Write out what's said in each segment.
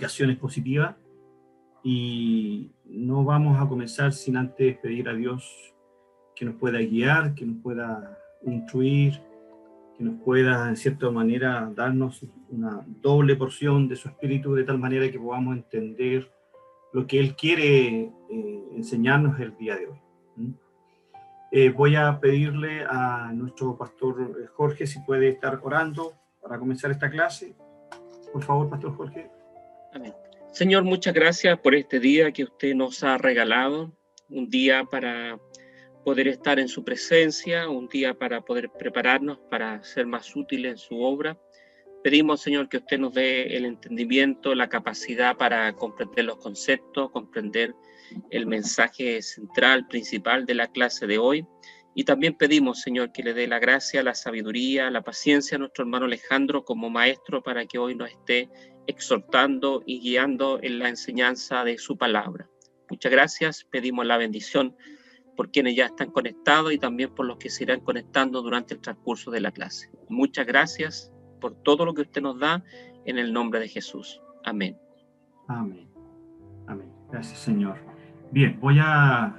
predicación expositiva, y no vamos a comenzar sin antes pedir a Dios que nos pueda guiar, que nos pueda instruir, que nos pueda, en cierta manera, darnos una doble porción de su espíritu, de tal manera que podamos entender lo que Él quiere enseñarnos el día de hoy. Voy a pedirle a nuestro pastor Jorge si puede estar orando para comenzar esta clase. Por favor, pastor Jorge. Amén. Señor, muchas gracias por este día que usted nos ha regalado, un día para poder estar en su presencia, un día para poder prepararnos para ser más útiles en su obra. Pedimos, Señor, que usted nos dé el entendimiento, la capacidad para comprender los conceptos, comprender el mensaje central, principal de la clase de hoy. Y también pedimos, Señor, que le dé la gracia, la sabiduría, la paciencia a nuestro hermano Alejandro como maestro para que hoy nos esté exhortando y guiando en la enseñanza de su palabra. Muchas gracias. Pedimos la bendición por quienes ya están conectados y también por los que se irán conectando durante el transcurso de la clase. Muchas gracias por todo lo que usted nos da, en el nombre de Jesús. Amén. Amén. Amén. Gracias, Señor. Bien, voy a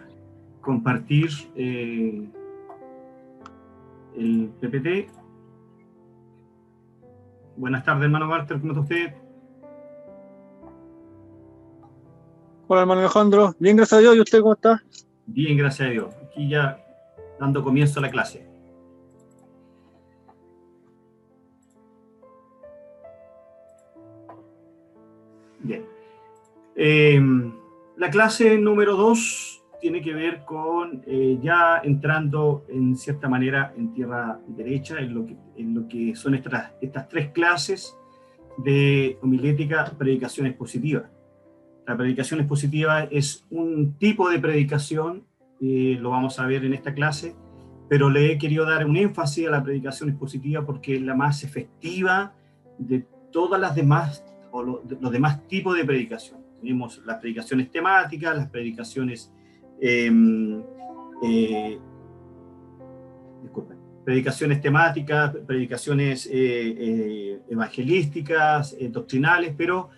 compartir el PPT. Buenas tardes, hermano Walter, ¿cómo está usted? Hola, hermano Alejandro. Bien, gracias a Dios. ¿Y usted cómo está? Bien, gracias a Dios. Aquí ya dando comienzo a la clase. Bien. La clase número 2 tiene que ver con ya entrando en cierta manera en tierra derecha, en lo que son estas tres clases de homilética, predicación expositiva. La predicación expositiva es un tipo de predicación, lo vamos a ver en esta clase, pero le he querido dar un énfasis a la predicación expositiva porque es la más efectiva de todas las demás, o los demás tipos de predicación. Tenemos las predicaciones temáticas, las predicaciones, predicaciones temáticas, predicaciones evangelísticas, doctrinales, pero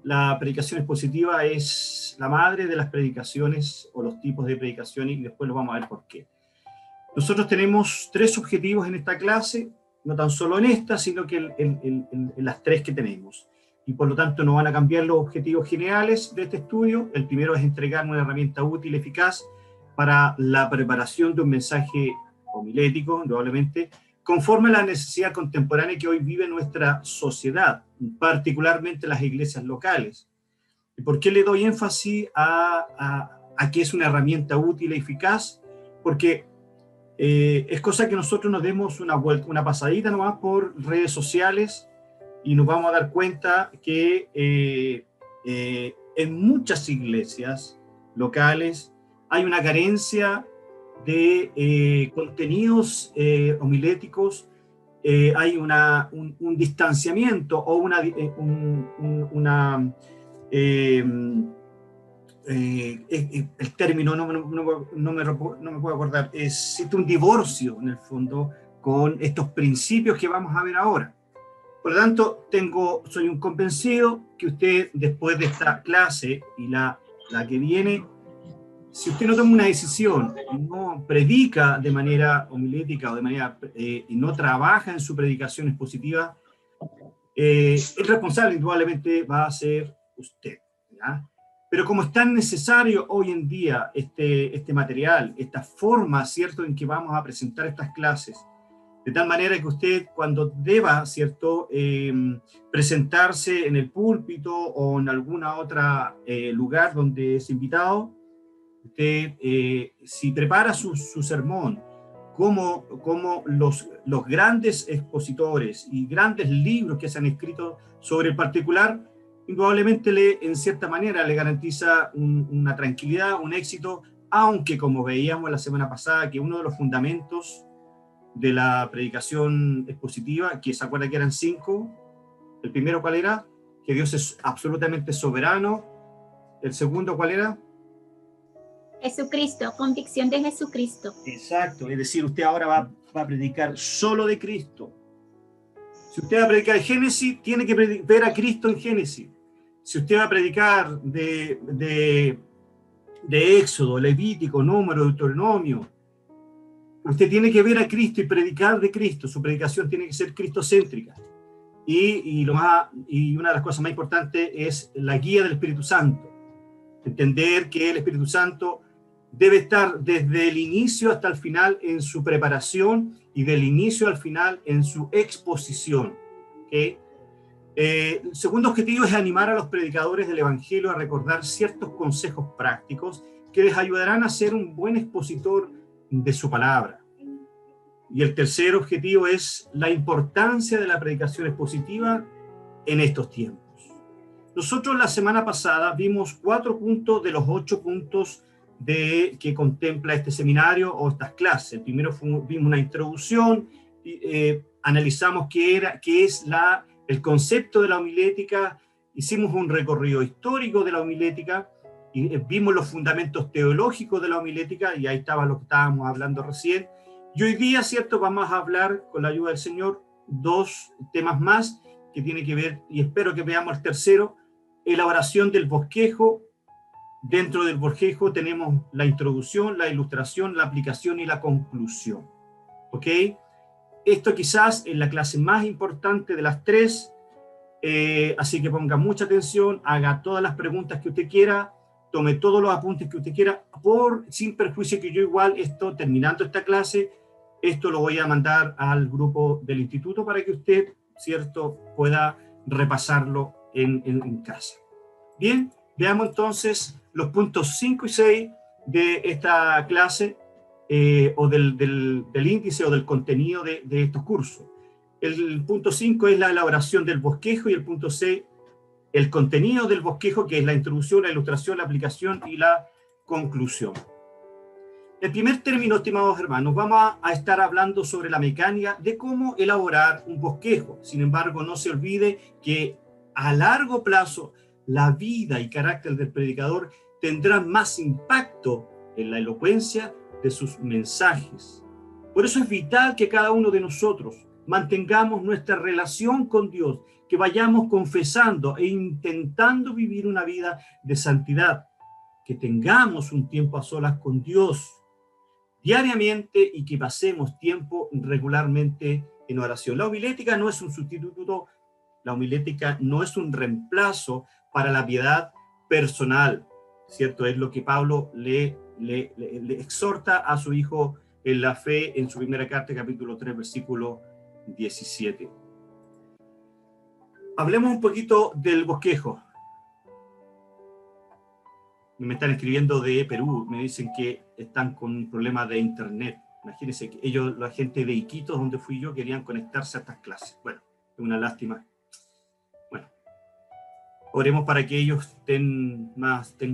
la predicación expositiva es la madre de las predicaciones o los tipos de predicaciones, y después lo vamos a ver por qué. Nosotros tenemos 3 objetivos en esta clase, no tan solo en esta, sino que en las 3 que tenemos. Y por lo tanto no van a cambiar los objetivos generales de este estudio. El primero es entregar una herramienta útil, eficaz, para la preparación de un mensaje homilético, probablemente, conforme a la necesidad contemporánea que hoy vive nuestra sociedad, particularmente las iglesias locales. ¿Y por qué le doy énfasis a que es una herramienta útil y eficaz? Porque es cosa que nosotros nos demos una pasadita nomás por redes sociales y nos vamos a dar cuenta que en muchas iglesias locales hay una carencia de contenidos homiléticos, hay un distanciamiento o el término no me puedo acordar, existe un divorcio en el fondo con estos principios que vamos a ver ahora. Por lo tanto, soy un convencido que usted, después de esta clase y la que viene, si usted no toma una decisión y no predica de manera homilética o de manera y no trabaja en su predicación expositiva, el responsable indudablemente va a ser usted, ¿ya? Pero como es tan necesario hoy en día este material, esta forma, ¿cierto?, en que vamos a presentar estas clases, de tal manera que usted, cuando deba, ¿cierto?, presentarse en el púlpito o en alguna otra lugar donde es invitado, usted, si prepara su sermón como los grandes expositores y grandes libros que se han escrito sobre el particular, indudablemente en cierta manera le garantiza una tranquilidad, un éxito, aunque como veíamos la semana pasada, que uno de los fundamentos de la predicación expositiva, que se acuerda que eran 5, el primero, ¿cuál era? Que Dios es absolutamente soberano. El segundo, ¿cuál era? Jesucristo, convicción de Jesucristo. Exacto, es decir, usted ahora va a predicar solo de Cristo. Si usted va a predicar Génesis, tiene que ver a Cristo en Génesis. Si usted va a predicar de Éxodo, Levítico, Número, Deuteronomio, usted tiene que ver a Cristo y predicar de Cristo. Su predicación tiene que ser cristocéntrica. Y una de las cosas más importantes es la guía del Espíritu Santo. Entender que el Espíritu Santo debe estar desde el inicio hasta el final en su preparación y del inicio al final en su exposición. ¿Okay? El segundo objetivo es animar a los predicadores del Evangelio a recordar ciertos consejos prácticos que les ayudarán a ser un buen expositor de su palabra. Y el tercer objetivo es la importancia de la predicación expositiva en estos tiempos. Nosotros la semana pasada vimos 4 puntos de los 8 puntos que contempla este seminario o estas clases. El primero vimos una introducción, analizamos qué es el concepto de la homilética, hicimos un recorrido histórico de la homilética y vimos los fundamentos teológicos de la homilética, y ahí estaba lo que estábamos hablando recién. Y hoy día, ¿cierto?, vamos a hablar, con la ayuda del Señor, 2 temas más que tienen que ver, y espero que veamos el tercero, elaboración del bosquejo. Dentro del bosquejo tenemos la introducción, la ilustración, la aplicación y la conclusión. ¿Ok? Esto quizás es la clase más importante de las 3, así que ponga mucha atención, haga todas las preguntas que usted quiera, tome todos los apuntes que usted quiera, sin perjuicio que yo igual terminando esta clase, esto lo voy a mandar al grupo del instituto para que usted, ¿cierto?, pueda repasarlo en casa. Bien, veamos entonces los puntos 5 y 6 de esta clase, o del índice o del contenido de estos cursos. El punto 5 es la elaboración del bosquejo, y el punto 6, el contenido del bosquejo, que es la introducción, la ilustración, la aplicación y la conclusión. El primer término, estimados hermanos, vamos a estar hablando sobre la mecánica de cómo elaborar un bosquejo. Sin embargo, no se olvide que a largo plazo la vida y carácter del predicador tendrán más impacto en la elocuencia de sus mensajes. Por eso es vital que cada uno de nosotros mantengamos nuestra relación con Dios, que vayamos confesando e intentando vivir una vida de santidad, que tengamos un tiempo a solas con Dios diariamente y que pasemos tiempo regularmente en oración. La homilética no es un sustituto, la homilética no es un reemplazo para la piedad personal, ¿cierto? Es lo que Pablo le exhorta a su hijo en la fe en su primera carta, capítulo 3, versículo 17. Hablemos un poquito del bosquejo. Me están escribiendo de Perú, me dicen que están con un problema de internet. Imagínense que ellos, la gente de Iquitos, donde fui yo, querían conectarse a estas clases. Bueno, es una lástima. Bueno, oremos para que ellos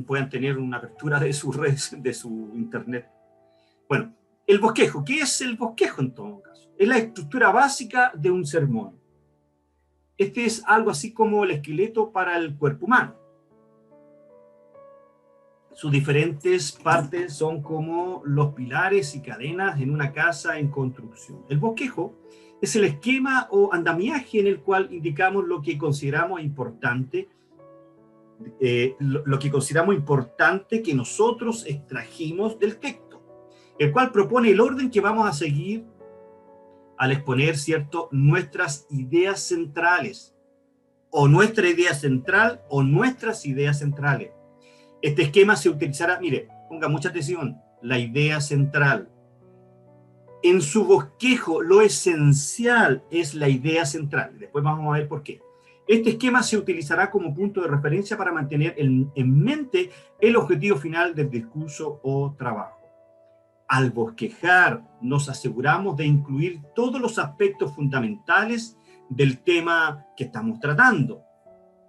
puedan tener una apertura de su red, de su internet. Bueno, el bosquejo. ¿Qué es el bosquejo en todo caso? Es la estructura básica de un sermón. Este es algo así como el esqueleto para el cuerpo humano. Sus diferentes partes son como los pilares y cadenas en una casa en construcción. El bosquejo es el esquema o andamiaje en el cual indicamos lo que consideramos importante, que nosotros extrajimos del texto, el cual propone el orden que vamos a seguir al exponer, ¿cierto?, nuestras ideas centrales, o nuestra idea central, o nuestras ideas centrales. Este esquema se utilizará, mire, ponga mucha atención, la idea central. En su bosquejo, lo esencial es la idea central. Después vamos a ver por qué. Este esquema se utilizará como punto de referencia para mantener en mente el objetivo final del discurso o trabajo. Al bosquejar, nos aseguramos de incluir todos los aspectos fundamentales del tema que estamos tratando.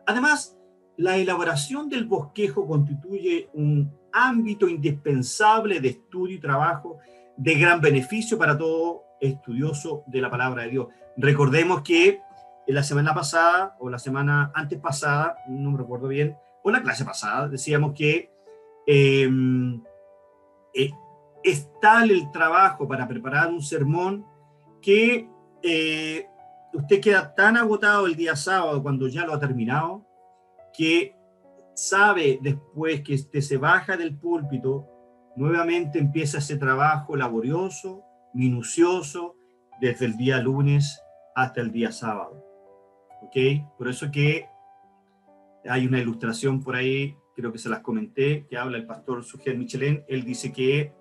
Además, la elaboración del bosquejo constituye un ámbito indispensable de estudio y trabajo de gran beneficio para todo estudioso de la palabra de Dios. Recordemos que en la semana pasada, o la semana antes pasada, no me recuerdo bien, o la clase pasada, decíamos que es tal el trabajo para preparar un sermón que usted queda tan agotado el día sábado cuando ya lo ha terminado, que sabe después que se baja del púlpito, nuevamente empieza ese trabajo laborioso, minucioso, desde el día lunes hasta el día sábado. ¿Ok? Por eso que hay una ilustración por ahí, creo que se las comenté, que habla el pastor Sugel Michelén. Él dice que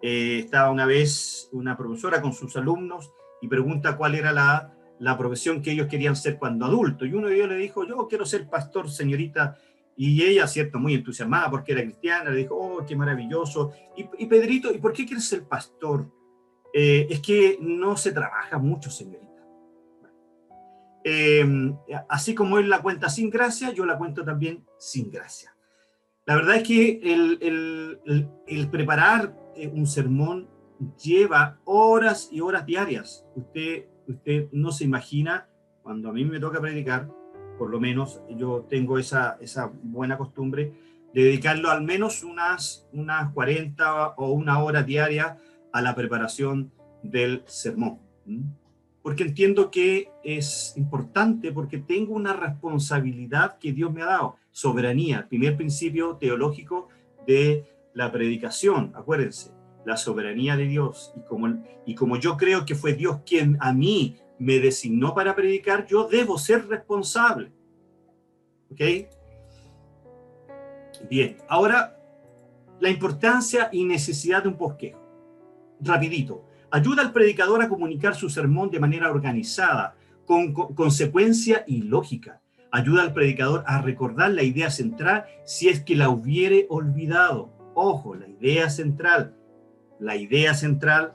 estaba una vez una profesora con sus alumnos y pregunta cuál era la profesión que ellos querían ser cuando adultos. Y uno de ellos le dijo, yo quiero ser pastor, señorita. Y ella, cierto, muy entusiasmada porque era cristiana, le dijo, oh, qué maravilloso. Y Pedrito, ¿y por qué quieres ser pastor? Es que no se trabaja mucho, señorita. Así como él la cuenta sin gracia, yo la cuento también sin gracia. La verdad es que el preparar un sermón lleva horas y horas diarias. Usted no se imagina, cuando a mí me toca predicar, por lo menos yo tengo esa buena costumbre de dedicarlo al menos unas 40 o una hora diaria a la preparación del sermón. Porque entiendo que es importante, porque tengo una responsabilidad que Dios me ha dado. Soberanía, el primer principio teológico de la predicación. Acuérdense, la soberanía de Dios. Y como yo creo que fue Dios quien a mí me designó para predicar, yo debo ser responsable. ¿Ok? Bien, ahora la importancia y necesidad de un bosquejo. Rapidito. Ayuda al predicador a comunicar su sermón de manera organizada, con consecuencia y lógica. Ayuda al predicador a recordar la idea central si es que la hubiere olvidado. Ojo, la idea central. La idea central.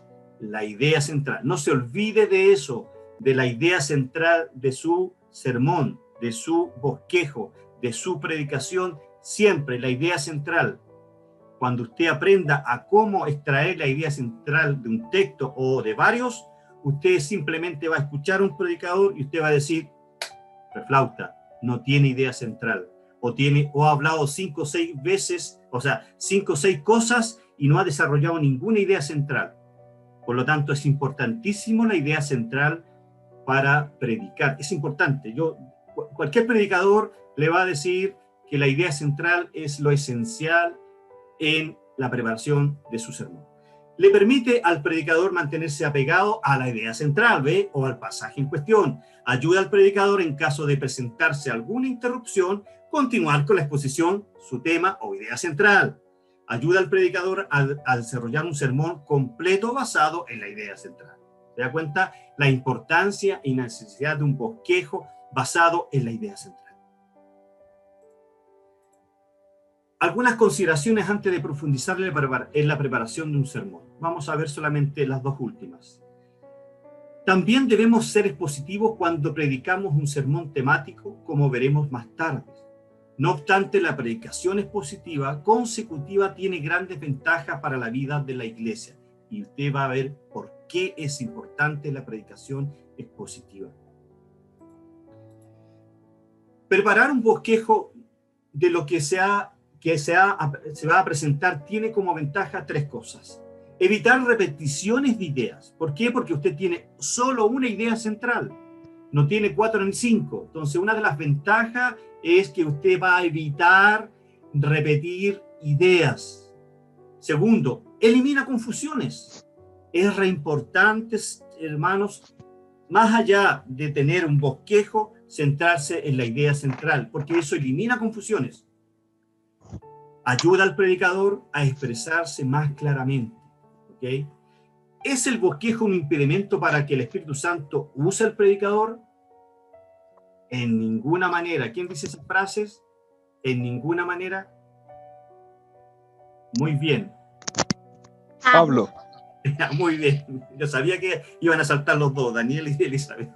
No se olvide de eso, de la idea central de su sermón, de su bosquejo, de su predicación. Siempre la idea central. Cuando usted aprenda a cómo extraer la idea central de un texto o de varios, usted simplemente va a escuchar a un predicador y usted va a decir, reflauta, no tiene idea central. O ha hablado 5 o 6 veces, o sea, 5 o 6 cosas y no ha desarrollado ninguna idea central. Por lo tanto, es importantísimo la idea central para predicar. Es importante. Cualquier predicador le va a decir que la idea central es lo esencial en la preparación de su sermón. Le permite al predicador mantenerse apegado a la idea central, ¿ve? O al pasaje en cuestión. Ayuda al predicador en caso de presentarse alguna interrupción, continuar con la exposición, su tema o idea central. Ayuda al predicador a desarrollar un sermón completo basado en la idea central. ¿Se da cuenta? La importancia y necesidad de un bosquejo basado en la idea central. Algunas consideraciones antes de profundizar en la preparación de un sermón. Vamos a ver solamente las dos últimas. También debemos ser expositivos cuando predicamos un sermón temático, como veremos más tarde. No obstante, la predicación expositiva consecutiva tiene grandes ventajas para la vida de la iglesia. Y usted va a ver por qué es importante la predicación expositiva. Preparar un bosquejo de lo que se va a presentar tiene como ventaja 3 cosas. Evitar repeticiones de ideas. ¿Por qué? Porque usted tiene solo una idea central. No tiene 4 ni 5. Entonces, una de las ventajas es que usted va a evitar repetir ideas. Segundo, elimina confusiones. Es re importante, hermanos, más allá de tener un bosquejo, centrarse en la idea central, porque eso elimina confusiones. Ayuda al predicador a expresarse más claramente. ¿Okay? ¿Es el bosquejo un impedimento para que el Espíritu Santo use al predicador? En ninguna manera. ¿Quién dice esas frases? En ninguna manera. Muy bien. Pablo. Muy bien. Yo sabía que iban a saltar los dos, Daniel y Elizabeth.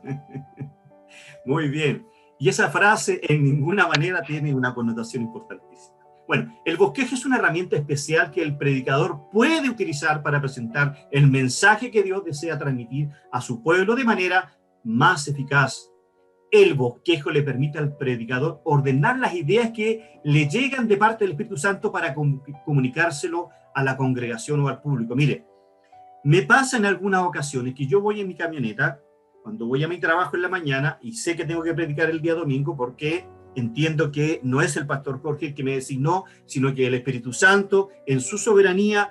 Muy bien. Y esa frase, en ninguna manera, tiene una connotación importantísima. Bueno, el bosquejo es una herramienta especial que el predicador puede utilizar para presentar el mensaje que Dios desea transmitir a su pueblo de manera más eficaz. El bosquejo le permite al predicador ordenar las ideas que le llegan de parte del Espíritu Santo para comunicárselo a la congregación o al público. Mire, me pasa en algunas ocasiones que yo voy en mi camioneta, cuando voy a mi trabajo en la mañana y sé que tengo que predicar el día domingo porque entiendo que no es el pastor Jorge el que me designó, sino que el Espíritu Santo, en su soberanía,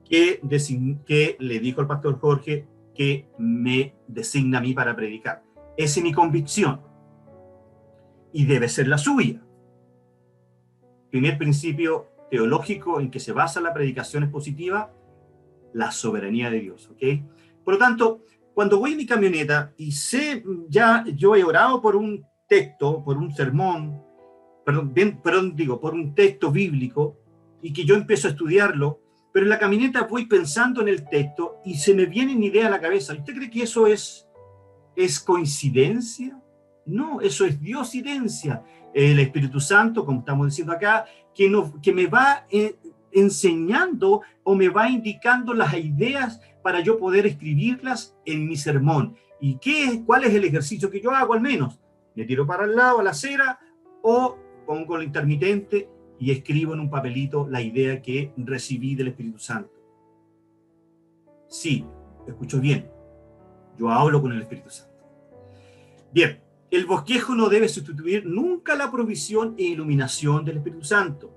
que le dijo al pastor Jorge que me designa a mí para predicar. Esa es mi convicción. Y debe ser la suya. Primer principio teológico en que se basa la predicación expositiva, la soberanía de Dios, ¿ok? Por lo tanto, cuando voy en mi camioneta y yo he orado por un texto, por un sermón, por un texto bíblico, y que yo empiezo a estudiarlo, pero en la camioneta voy pensando en el texto y se me viene una idea a la cabeza. ¿Usted cree que eso es coincidencia? No, eso es diosidencia. El Espíritu Santo, como estamos diciendo acá, que me va enseñando o me va indicando las ideas para yo poder escribirlas en mi sermón. ¿Y cuál es el ejercicio que yo hago al menos? Me tiro para el lado, a la acera, o pongo el intermitente y escribo en un papelito la idea que recibí del Espíritu Santo. Sí, escucho bien. Yo hablo con el Espíritu Santo. Bien, el bosquejo no debe sustituir nunca la provisión e iluminación del Espíritu Santo.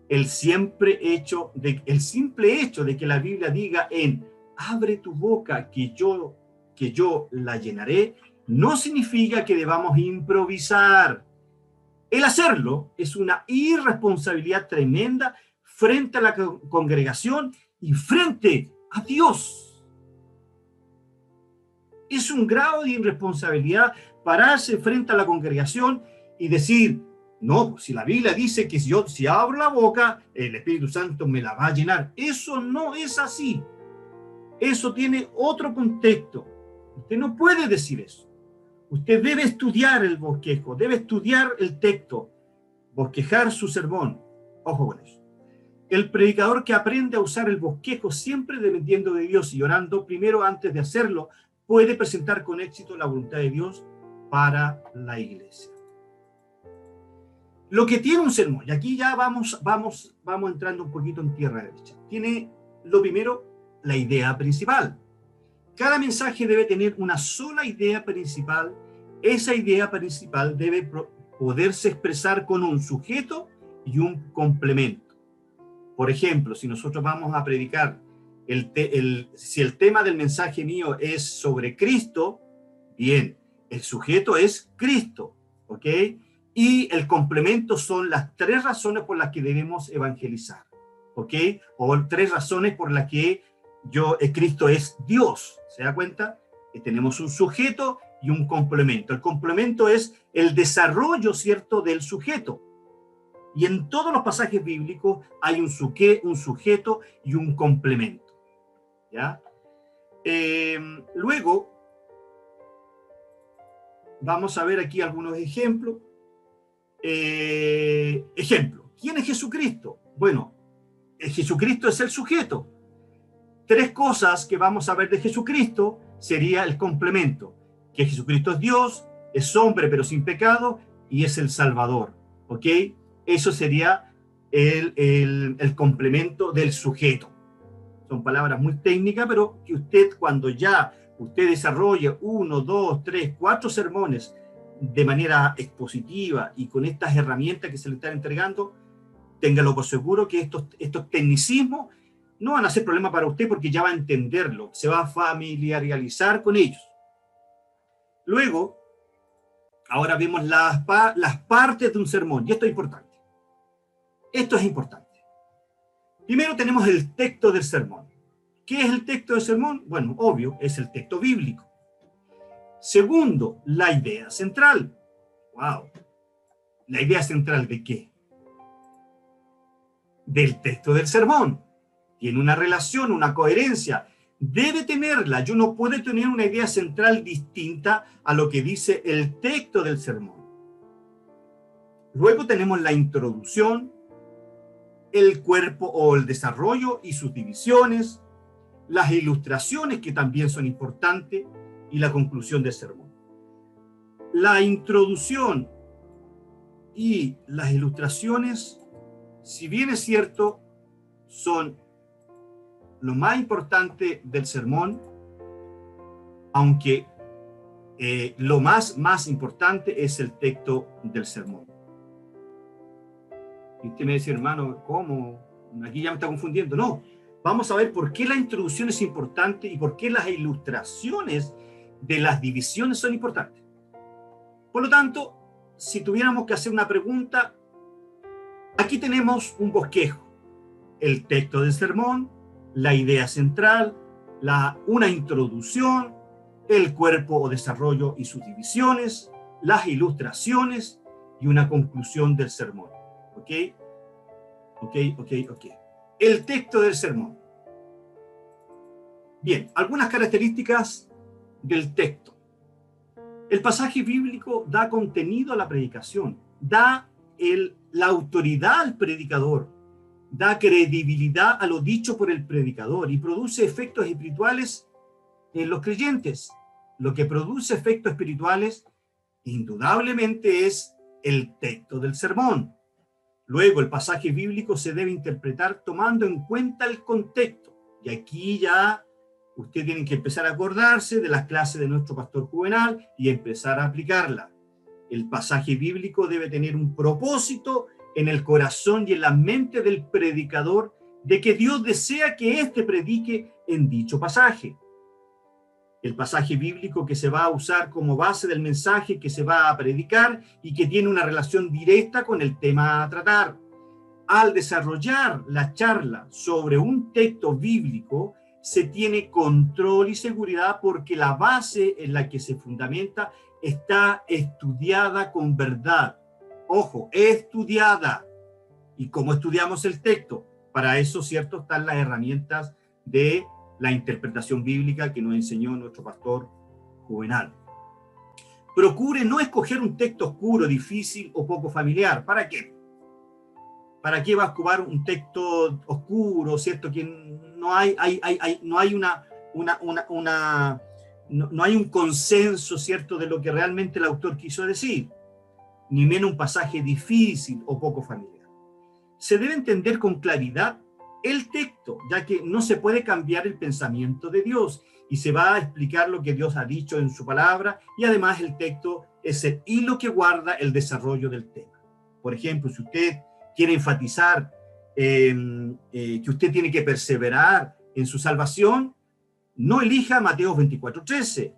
El simple hecho de que la Biblia diga abre tu boca que yo la llenaré, no significa que debamos improvisar. El hacerlo es una irresponsabilidad tremenda frente a la congregación y frente a Dios. Es un grado de irresponsabilidad pararse frente a la congregación y decir, no, si la Biblia dice que si abro la boca, el Espíritu Santo me la va a llenar. Eso no es así. Eso tiene otro contexto. Usted no puede decir eso. Usted debe estudiar el bosquejo, debe estudiar el texto, bosquejar su sermón. Ojo con eso. El predicador que aprende a usar el bosquejo siempre dependiendo de Dios y orando primero antes de hacerlo, puede presentar con éxito la voluntad de Dios para la iglesia. Lo que tiene un sermón, y aquí ya vamos entrando un poquito en tierra derecha, tiene lo primero, la idea principal. Cada mensaje debe tener una sola idea principal. Esa idea principal debe poderse expresar con un sujeto y un complemento. Por ejemplo, si nosotros vamos a predicar, si el tema del mensaje mío es sobre Cristo, bien, el sujeto es Cristo, ¿ok? Y el complemento son las 3 razones por las que debemos evangelizar, ¿ok? O 3 razones por las que Cristo es Dios. ¿Se da cuenta? Tenemos un sujeto y un complemento. El complemento es el desarrollo, ¿cierto?, del sujeto. Y en todos los pasajes bíblicos hay un sujeto y un complemento. ¿Ya? Luego, vamos a ver aquí algunos ejemplos. Ejemplo, ¿quién es Jesucristo? Bueno, Jesucristo es el sujeto. 3 cosas que vamos a ver de Jesucristo sería el complemento, que Jesucristo es Dios, es hombre pero sin pecado y es el Salvador, ¿ok? Eso sería el complemento del sujeto. Son palabras muy técnicas, pero que usted cuando usted desarrolle 1, 2, 3, 4 sermones de manera expositiva y con estas herramientas que se le están entregando, téngalo por seguro que estos tecnicismos no van a ser problema para usted porque ya va a entenderlo, se va a familiarizar con ellos. Luego, ahora vemos las partes de un sermón, y esto es importante. Esto es importante. Primero tenemos el texto del sermón. ¿Qué es el texto del sermón? Bueno, obvio, es el texto bíblico. Segundo, la idea central. ¡Wow! ¿La idea central de qué? Del texto del sermón. Tiene una relación, una coherencia. Debe tenerla. Yo no puedo tener una idea central distinta a lo que dice el texto del sermón. Luego tenemos la introducción, el cuerpo o el desarrollo y sus divisiones, las ilustraciones que también son importantes y la conclusión del sermón. La introducción y las ilustraciones, si bien es cierto, son lo más importante del sermón, aunque lo más importante es el texto del sermón. Y usted me dice, hermano, ¿cómo? Aquí ya me está confundiendo. No, vamos a ver por qué la introducción es importante y por qué las ilustraciones de las divisiones son importantes. Por lo tanto, si tuviéramos que hacer una pregunta, aquí tenemos un bosquejo. El texto del sermón, la idea central, una introducción, el cuerpo o desarrollo y sus divisiones, las ilustraciones y una conclusión del sermón. ¿Ok? El texto del sermón. Bien, algunas características del texto. El pasaje bíblico da contenido a la predicación, da la autoridad al predicador, da credibilidad a lo dicho por el predicador y produce efectos espirituales en los creyentes. Lo que produce efectos espirituales indudablemente es el texto del sermón. Luego, el pasaje bíblico se debe interpretar tomando en cuenta el contexto. Y aquí ya usted tiene que empezar a acordarse de las clases de nuestro pastor Juvenal y empezar a aplicarla. El pasaje bíblico debe tener un propósito en el corazón y en la mente del predicador de que Dios desea que éste predique en dicho pasaje. El pasaje bíblico que se va a usar como base del mensaje que se va a predicar y que tiene una relación directa con el tema a tratar. Al desarrollar la charla sobre un texto bíblico, se tiene control y seguridad porque la base en la que se fundamenta está estudiada con verdad. Ojo, estudiada. ¿Y cómo estudiamos el texto? Para eso, ¿cierto?, están las herramientas de la interpretación bíblica que nos enseñó nuestro pastor Juvenal. Procure no escoger un texto oscuro, difícil o poco familiar. ¿Para qué? ¿Para qué va a escoger un texto oscuro, cierto? Que no hay un consenso, cierto, de lo que realmente el autor quiso decir, ni menos un pasaje difícil o poco familiar. Se debe entender con claridad el texto, ya que no se puede cambiar el pensamiento de Dios y se va a explicar lo que Dios ha dicho en su palabra, y además el texto es el hilo que guarda el desarrollo del tema. Por ejemplo, si usted quiere enfatizar que usted tiene que perseverar en su salvación, no elija Mateo 24:13.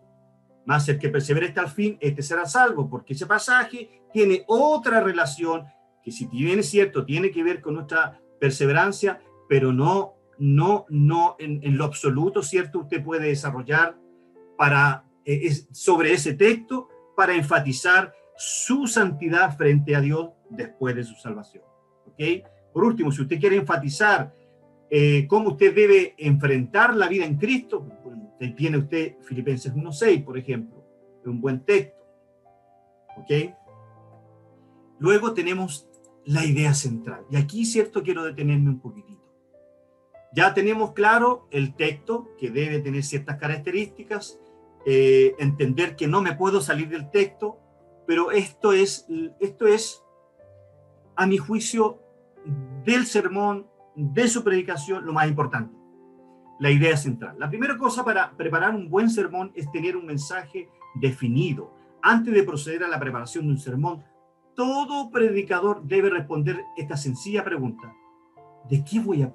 Más el que persevere hasta el fin, este será salvo, porque ese pasaje tiene otra relación que, si bien es cierto, tiene que ver con nuestra perseverancia, pero no en lo absoluto, ¿cierto? Usted puede desarrollar sobre ese texto para enfatizar su santidad frente a Dios después de su salvación. ¿Ok? Por último, si usted quiere enfatizar cómo usted debe enfrentar la vida en Cristo, tiene usted Filipenses 1:6, por ejemplo, un buen texto. ¿Ok? Luego tenemos la idea central. Y aquí, cierto, quiero detenerme un poquitito. Ya tenemos claro el texto, que debe tener ciertas características, entender que no me puedo salir del texto, pero esto es, a mi juicio, del sermón, de su predicación, lo más importante, la idea central. La primera cosa para preparar un buen sermón es tener un mensaje definido. Antes de proceder a la preparación de un sermón, todo predicador debe responder esta sencilla pregunta: ¿de qué voy a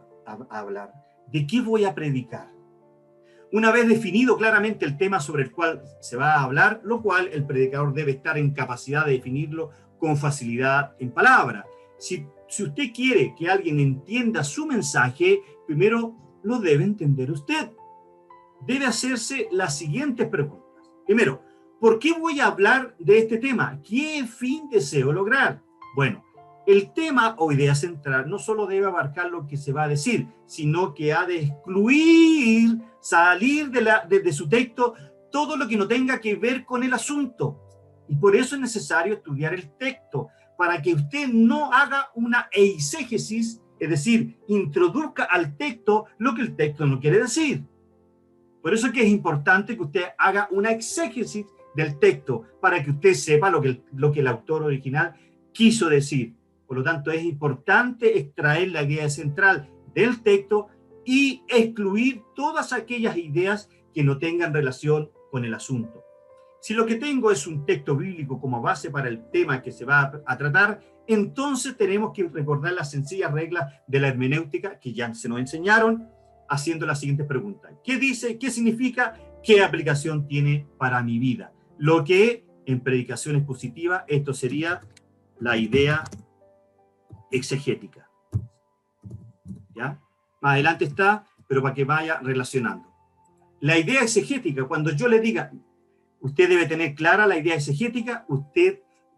hablar? ¿De qué voy a predicar? Una vez definido claramente el tema sobre el cual se va a hablar, lo cual el predicador debe estar en capacidad de definirlo con facilidad en palabras. Si usted quiere que alguien entienda su mensaje, primero lo debe entender usted. Debe hacerse las siguientes preguntas. Primero, ¿por qué voy a hablar de este tema? ¿Qué fin deseo lograr? Bueno, el tema o idea central no solo debe abarcar lo que se va a decir, sino que ha de excluir, salir de su texto todo lo que no tenga que ver con el asunto. Y por eso es necesario estudiar el texto, para que usted no haga una eisegesis, es decir, introduzca al texto lo que el texto no quiere decir. Por eso es que es importante que usted haga una exégesis del texto, para que usted sepa lo que el autor original quiso decir. Por lo tanto, es importante extraer la idea central del texto y excluir todas aquellas ideas que no tengan relación con el asunto. Si lo que tengo es un texto bíblico como base para el tema que se va a tratar, entonces tenemos que recordar las sencillas reglas de la hermenéutica que ya se nos enseñaron, haciendo las siguientes preguntas. ¿Qué dice? ¿Qué significa? ¿Qué aplicación tiene para mi vida? Lo que en predicaciones positivas, esto sería la idea exegética. ¿Ya? Más adelante está, pero para que vaya relacionando. La idea exegética, cuando yo le diga, usted debe tener clara la idea exegética,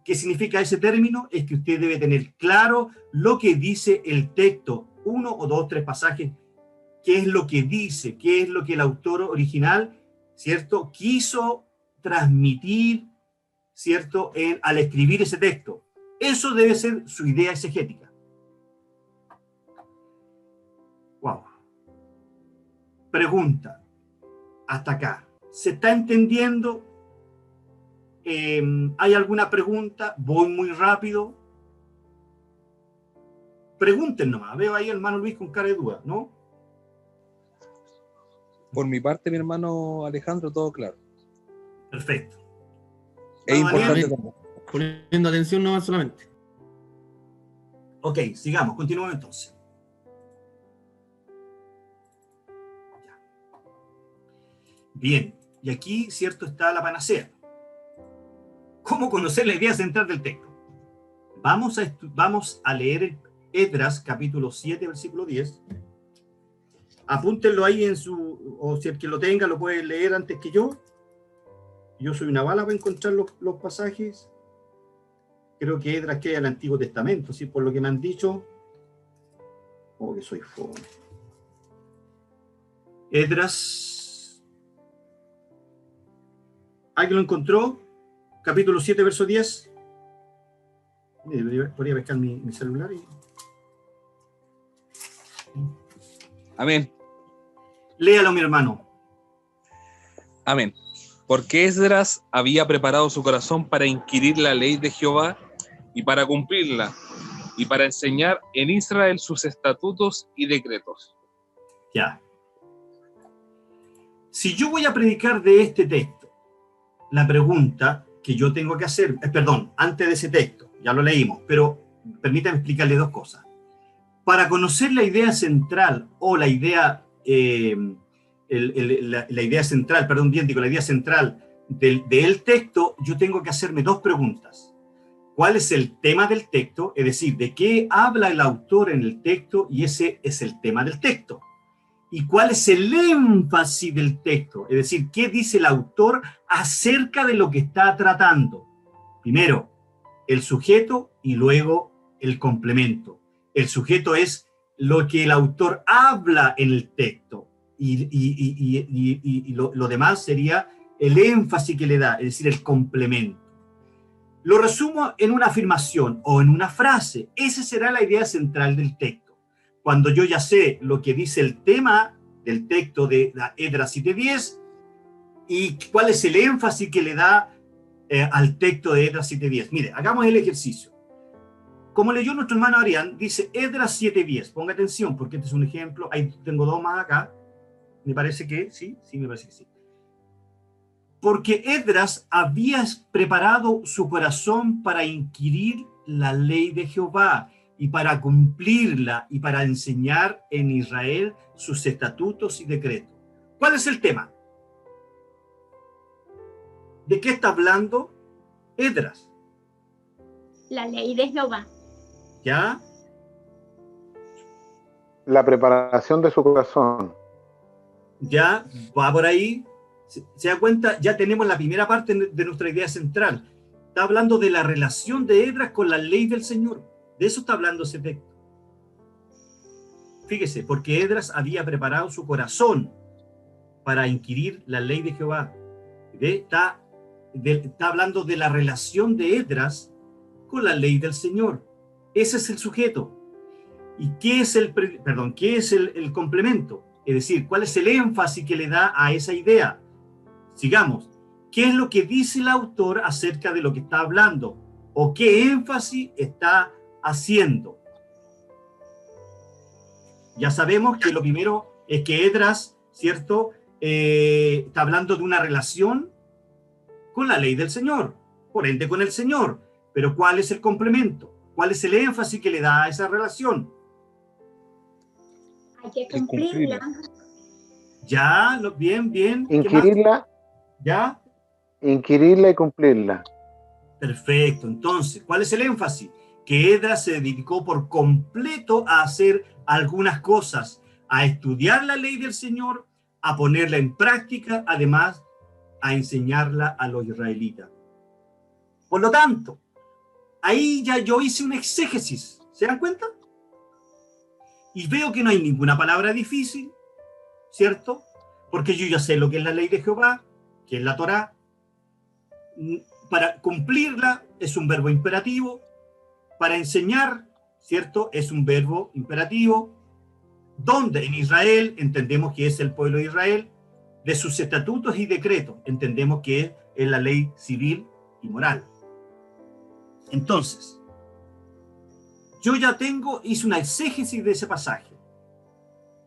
¿qué significa ese término? Es que usted debe tener claro lo que dice el texto, 1 o 2, 3 pasajes, qué es lo que dice, qué es lo que el autor original, ¿cierto?, quiso transmitir, ¿cierto?, al escribir ese texto. Eso debe ser su idea exegética. Wow. Pregunta. Hasta acá. ¿Se está entendiendo? ¿Hay alguna pregunta? ¿Voy muy rápido? Pregunten nomás. Veo ahí al hermano Luis con cara de duda, ¿no? Por mi parte, mi hermano Alejandro, todo claro. Perfecto. Es importante Daniel. también. Poniendo atención no solamente. Ok, sigamos, continuamos entonces. Bien, y aquí, cierto, está la panacea. ¿Cómo conocer la idea central del texto? Vamos a leer Esdras, capítulo 7, versículo 10. Apúntenlo ahí o si el que lo tenga lo puede leer antes que yo. Yo soy una bala para encontrar los pasajes. Creo que Esdras queda el Antiguo Testamento, ¿sí? Por lo que me han dicho. Oh, que soy fome. Esdras. ¿Alguien lo encontró? Capítulo 7, verso 10. Podría pescar mi celular y... Amén. Léalo, mi hermano. Amén. Porque Esdras había preparado su corazón para inquirir la ley de Jehová y para cumplirla, y para enseñar en Israel sus estatutos y decretos. Ya. Si yo voy a predicar de este texto, la pregunta que yo tengo que hacer, perdón, antes de ese texto, ya lo leímos, pero permítame explicarle dos cosas. Para conocer la idea central o la idea, la idea central, perdón, bien digo, la idea central del texto, yo tengo que hacerme dos preguntas. ¿Cuál es el tema del texto? Es decir, ¿de qué habla el autor en el texto? Y ese es el tema del texto. ¿Y cuál es el énfasis del texto? Es decir, ¿qué dice el autor acerca de lo que está tratando? Primero, el sujeto y luego el complemento. El sujeto es lo que el autor habla en el texto y lo demás sería el énfasis que le da, es decir, el complemento. Lo resumo en una afirmación o en una frase. Esa será la idea central del texto. Cuando yo ya sé lo que dice el tema del texto de Esdras 7:10 y cuál es el énfasis que le da al texto de Esdras 7:10. Mire, hagamos el ejercicio. Como leyó nuestro hermano Arián, dice Esdras 7:10. Ponga atención, porque este es un ejemplo. Ahí tengo dos más acá. Me parece que sí, me parece que sí. Porque Esdras había preparado su corazón para inquirir la ley de Jehová y para cumplirla y para enseñar en Israel sus estatutos y decretos. ¿Cuál es el tema? ¿De qué está hablando Esdras? La ley de Jehová. ¿Ya? La preparación de su corazón. ¿Ya? ¿Va por ahí? ¿Se da cuenta? Ya tenemos la primera parte de nuestra idea central. Está hablando de la relación de Esdras con la ley del Señor. De eso está hablando ese texto. Fíjese, porque Esdras había preparado su corazón para inquirir la ley de Jehová. Está hablando de la relación de Esdras con la ley del Señor. Ese es el sujeto. ¿Y qué es el complemento? Es decir, ¿cuál es el énfasis que le da a esa idea? Sigamos. ¿Qué es lo que dice el autor acerca de lo que está hablando? ¿O qué énfasis está haciendo? Ya sabemos que lo primero es que Esdras, ¿cierto? Está hablando de una relación con la ley del Señor, por ende con el Señor. Pero ¿cuál es el complemento? ¿Cuál es el énfasis que le da a esa relación? Hay que Es cumplirla. Ya, bien, bien. ¿Qué más? Inquirirla, ¿Ya? inquirirla y cumplirla. Perfecto. Entonces, ¿cuál es el énfasis? Que Esdras se dedicó por completo a hacer algunas cosas, a estudiar la ley del Señor, a ponerla en práctica, además a enseñarla a los israelitas. Por lo tanto, ahí ya yo hice un exégesis, ¿se dan cuenta? Y veo que no hay ninguna palabra difícil, ¿cierto? Porque yo ya sé lo que es la ley de Jehová, que es la Torá. Para cumplirla es un verbo imperativo. Para enseñar, ¿cierto? Es un verbo imperativo. Donde en Israel entendemos que es el pueblo de Israel, de sus estatutos y decretos entendemos que es la ley civil y moral. Entonces, yo ya hice una exégesis de ese pasaje.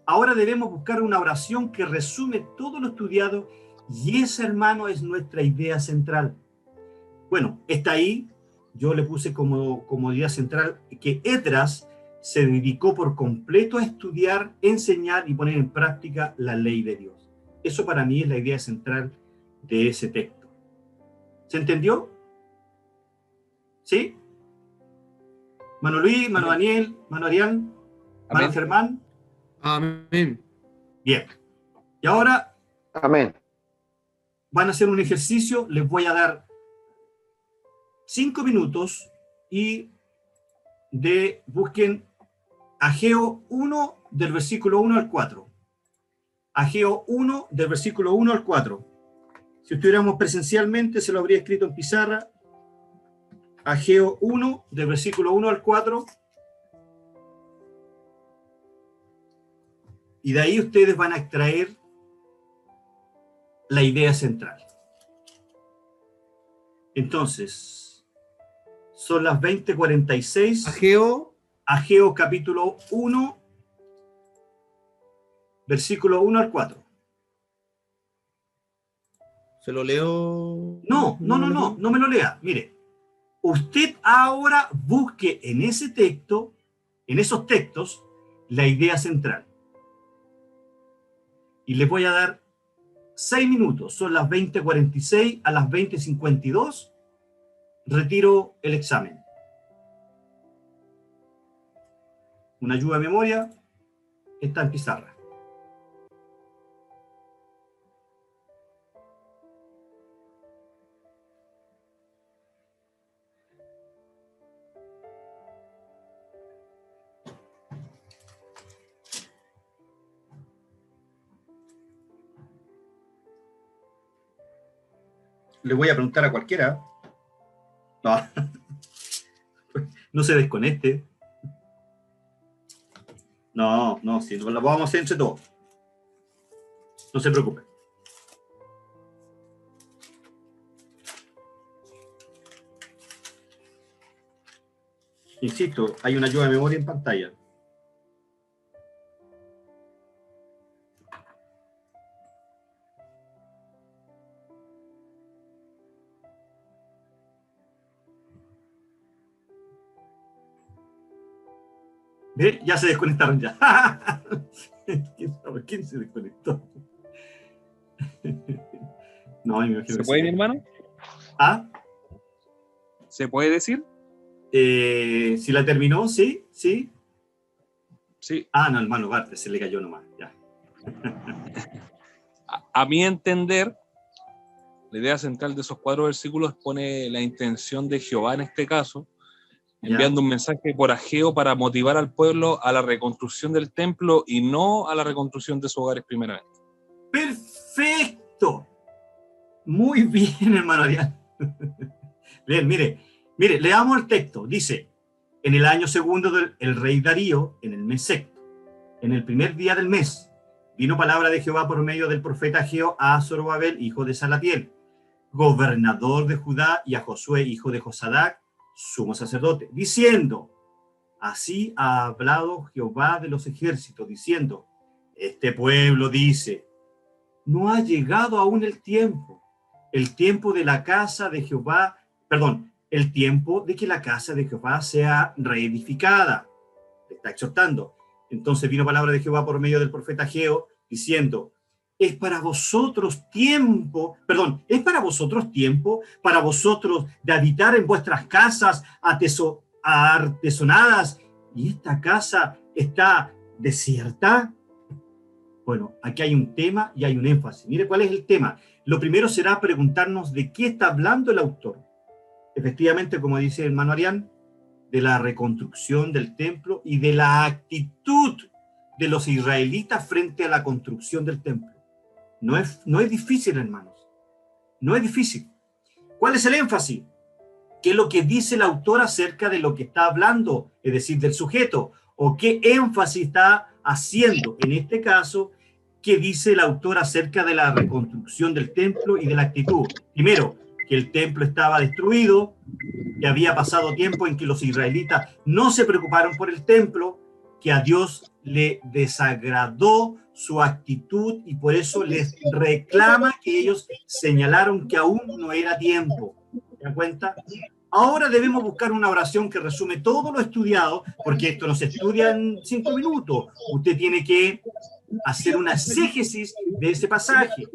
Ahora debemos buscar una oración que resume todo lo estudiado y esa, hermano, es nuestra idea central. Bueno, está ahí, yo le puse como idea central que Esdras se dedicó por completo a estudiar, enseñar y poner en práctica la ley de Dios. Eso para mí es la idea central de ese texto. ¿Se entendió? ¿Sí? Mano Luis, Mano Daniel, Mano Arián, Mano Germán. Amén. Bien. Y ahora Amén. van a hacer un ejercicio, les voy a dar 5 minutos y busquen Ageo 1 del versículo 1 al 4. Ageo 1 del versículo 1 al 4. Si estuviéramos presencialmente, se lo habría escrito en pizarra. Ageo 1 del versículo 1 al 4. Y de ahí ustedes van a extraer la idea central. Entonces, son las 20:46. Ageo capítulo 1, versículo 1 al 4. ¿Se lo leo? No me lo lea. Mire, usted ahora busque en ese texto, en esos textos, la idea central. Y les voy a dar 6 minutos. Son las 20:46 a las 20:52. Retiro el examen. Una ayuda de memoria está en pizarra. Le voy a preguntar a cualquiera. No, no se desconecte. No, si lo vamos a hacer entre todos. No se preocupe. Insisto, hay una ayuda de memoria en pantalla. ¿Ve? Ya se desconectaron ya. ¿Quién se desconectó? No, me imagino. ¿Se puede, mi hermano? ¿Ah? ¿Se puede decir? Si la terminó, sí. Sí. Ah, no, hermano, Barte, se le cayó nomás. Ya. A mi entender, la idea central de esos 4 versículos pone la intención de Jehová en este caso, enviando un mensaje por Ageo para motivar al pueblo a la reconstrucción del templo y no a la reconstrucción de sus hogares primeramente. ¡Perfecto! Muy bien, hermano Arián. Bien, mire, leamos el texto. Dice, en el año segundo del rey Darío, en el mes sexto, en el primer día del mes, vino palabra de Jehová por medio del profeta Ageo a Zorobabel, hijo de Salatiel, gobernador de Judá, y a Josué, hijo de Josadac, sumo sacerdote, diciendo, así ha hablado Jehová de los ejércitos, diciendo, este pueblo dice, no ha llegado aún el tiempo de la casa de Jehová, el tiempo de que la casa de Jehová sea reedificada. Le está exhortando. Entonces vino palabra de Jehová por medio del profeta Ageo, diciendo, es para vosotros tiempo para vosotros de habitar en vuestras casas artesonadas, y esta casa está desierta. Bueno, aquí hay un tema y hay un énfasis. Mire cuál es el tema. Lo primero será preguntarnos de qué está hablando el autor. Efectivamente, como dice el hermano Arián, de la reconstrucción del templo y de la actitud de los israelitas frente a la construcción del templo. No es difícil, hermanos. No es difícil. ¿Cuál es el énfasis? ¿Qué es lo que dice el autor acerca de lo que está hablando? Es decir, del sujeto. ¿O qué énfasis está haciendo? En este caso, ¿qué dice el autor acerca de la reconstrucción del templo y de la actitud? Primero, que el templo estaba destruido, que había pasado tiempo en que los israelitas no se preocuparon por el templo, que a Dios le desagradó su actitud y por eso les reclama que ellos señalaron que aún no era tiempo. ¿Se dan cuenta? Ahora debemos buscar una oración que resume todo lo estudiado, porque esto no se estudia en 5 minutos. Usted tiene que hacer una exégesis de ese pasaje.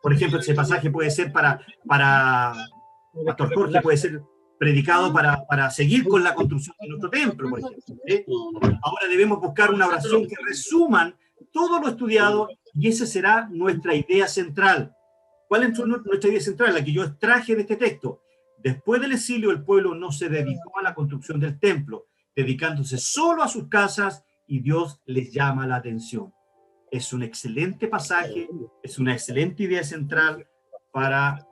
Por ejemplo, ese pasaje puede ser para Pastor Jorge, puede ser predicado para seguir con la construcción de nuestro templo, por ejemplo. Ahora debemos buscar una oración que resuman todo lo estudiado y esa será nuestra idea central. ¿Cuál es nuestra idea central? La que yo extraje de este texto. Después del exilio, el pueblo no se dedicó a la construcción del templo, dedicándose solo a sus casas y Dios les llama la atención. Es un excelente pasaje, es una excelente idea central para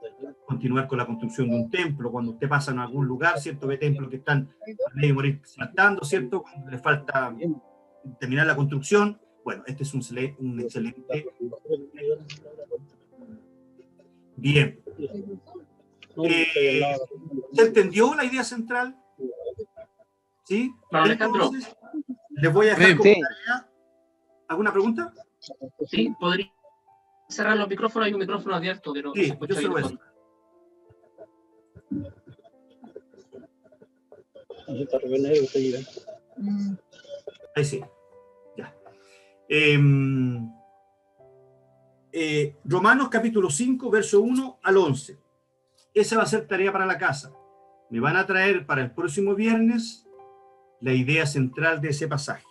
continuar con la construcción de un templo. Cuando usted pasa en algún lugar, ¿cierto? Ve templos que están a medio morir saltando, ¿cierto? Cuando le falta terminar la construcción. Bueno, este es un excelente. Bien. ¿Se entendió la idea central? ¿Sí? Alejandro. Entonces, les voy a dejar como tarea. ¿Alguna pregunta? Sí, podría cerrar los micrófonos. Hay un micrófono abierto que no se Sí, escucha yo se lo voy a bien. hacer. Ahí sí. Ya. Romanos capítulo 5, verso 1 al 11. Esa va a ser tarea para la casa. Me van a traer para el próximo viernes la idea central de ese pasaje.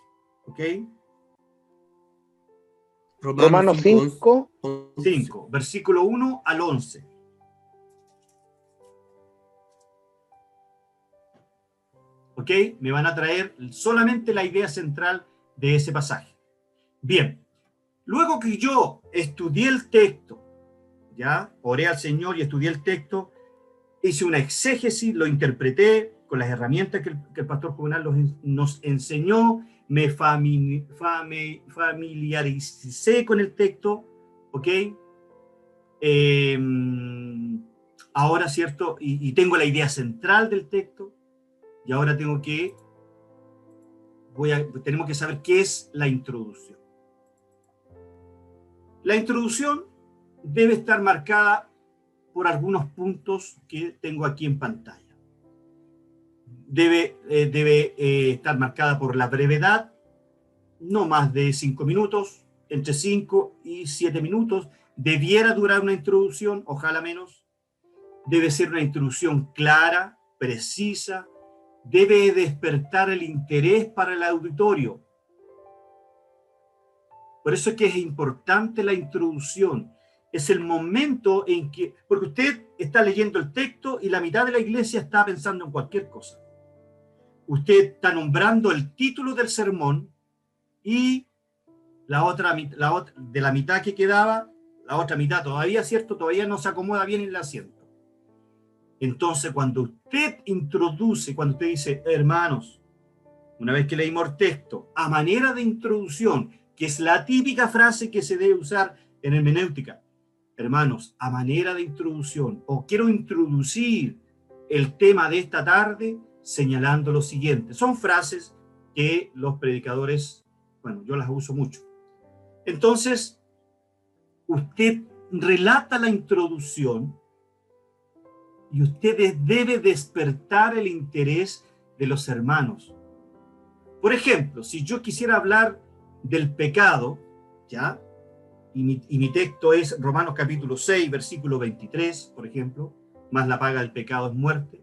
¿Ok? Romanos 5. 5, versículo 1 al 11. ¿Ok? Me van a traer solamente la idea central de ese pasaje. Bien. Luego que yo estudié el texto, ya, oré al Señor y estudié el texto, hice una exégesis, lo interpreté con las herramientas que el pastor Juvenal nos enseñó, me familiaricé con el texto, ¿ok? Ahora, ¿cierto? Y tengo la idea central del texto, y ahora tenemos que saber qué es la introducción. La introducción debe estar marcada por algunos puntos que tengo aquí en pantalla. Debe estar marcada por la brevedad, no más de 5 minutos, entre 5 y 7 minutos. Debiera durar una introducción, ojalá menos. Debe ser una introducción clara, precisa. Debe despertar el interés para el auditorio. Por eso es que es importante la introducción. Es el momento en que, porque usted está leyendo el texto y la mitad de la iglesia está pensando en cualquier cosa. Usted está nombrando el título del sermón y de la mitad que quedaba, la otra mitad todavía, ¿cierto? Todavía no se acomoda bien en el asiento. Entonces, cuando usted introduce, cuando usted dice, hermanos, una vez que leímos el texto, a manera de introducción, que es la típica frase que se debe usar en hermenéutica, hermanos, a manera de introducción, o quiero introducir el tema de esta tarde señalando lo siguiente. Son frases que los predicadores, bueno, yo las uso mucho. Entonces, usted relata la introducción y usted debe despertar el interés de los hermanos. Por ejemplo, si yo quisiera hablar del pecado, ¿ya? Y mi texto es Romanos capítulo 6, versículo 23, por ejemplo, más la paga del pecado es muerte.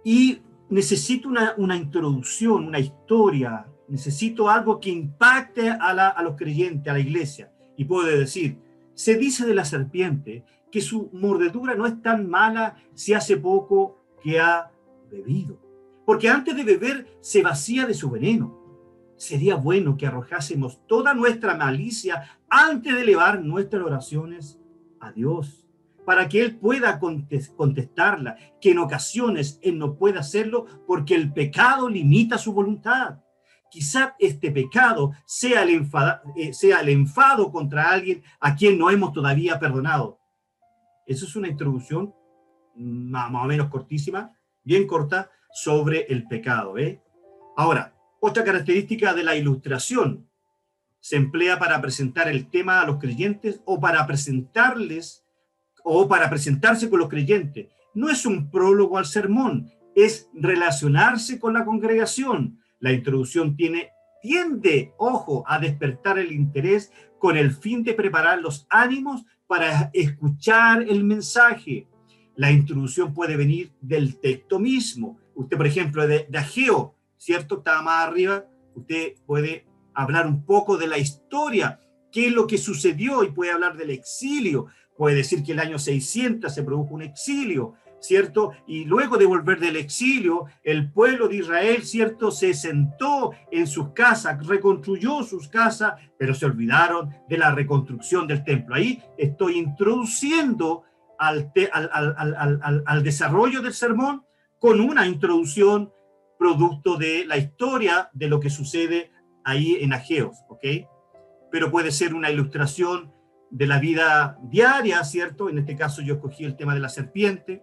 Y necesito una introducción, una historia, necesito algo que impacte a los creyentes, a la iglesia. Y puedo decir, se dice de la serpiente que su mordedura no es tan mala si hace poco que ha bebido. Porque antes de beber se vacía de su veneno. Sería bueno que arrojásemos toda nuestra malicia antes de elevar nuestras oraciones a Dios, para que Él pueda contestarla, que en ocasiones Él no puede hacerlo porque el pecado limita su voluntad. Quizá este pecado sea el enfado contra alguien a quien no hemos todavía perdonado. Eso es una introducción más o menos cortísima, bien corta, sobre el pecado. Ahora, otra característica de la ilustración se emplea para presentar el tema a los creyentes o para presentarse con los creyentes. No es un prólogo al sermón, es relacionarse con la congregación. La introducción tiende, ojo, a despertar el interés con el fin de preparar los ánimos para escuchar el mensaje. La introducción puede venir del texto mismo. Usted, por ejemplo, de Ageo, ¿cierto? Estaba más arriba. Usted puede hablar un poco de la historia, qué es lo que sucedió, y puede hablar del exilio. Puede decir que el año 600 se produjo un exilio, ¿cierto? Y luego de volver del exilio, el pueblo de Israel, ¿cierto?, se sentó en sus casas, reconstruyó sus casas, pero se olvidaron de la reconstrucción del templo. Ahí estoy introduciendo al desarrollo del sermón con una introducción producto de la historia de lo que sucede ahí en Ageo, ¿ok? Pero puede ser una ilustración de la vida diaria, ¿cierto? En este caso yo escogí el tema de la serpiente.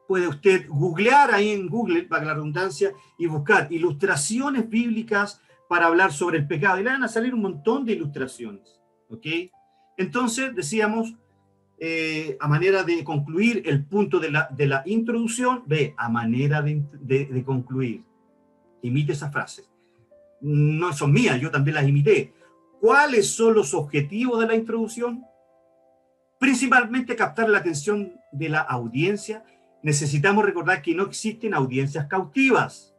Puede usted googlear ahí en Google, para la redundancia, y buscar ilustraciones bíblicas para hablar sobre el pecado. Y le van a salir un montón de ilustraciones, ¿ok? Entonces, decíamos, a manera de concluir el punto de la introducción, a manera de concluir. Imite esas frases. No son mías, yo también las imité. ¿Cuáles son los objetivos de la introducción? Principalmente captar la atención de la audiencia. Necesitamos recordar que no existen audiencias cautivas,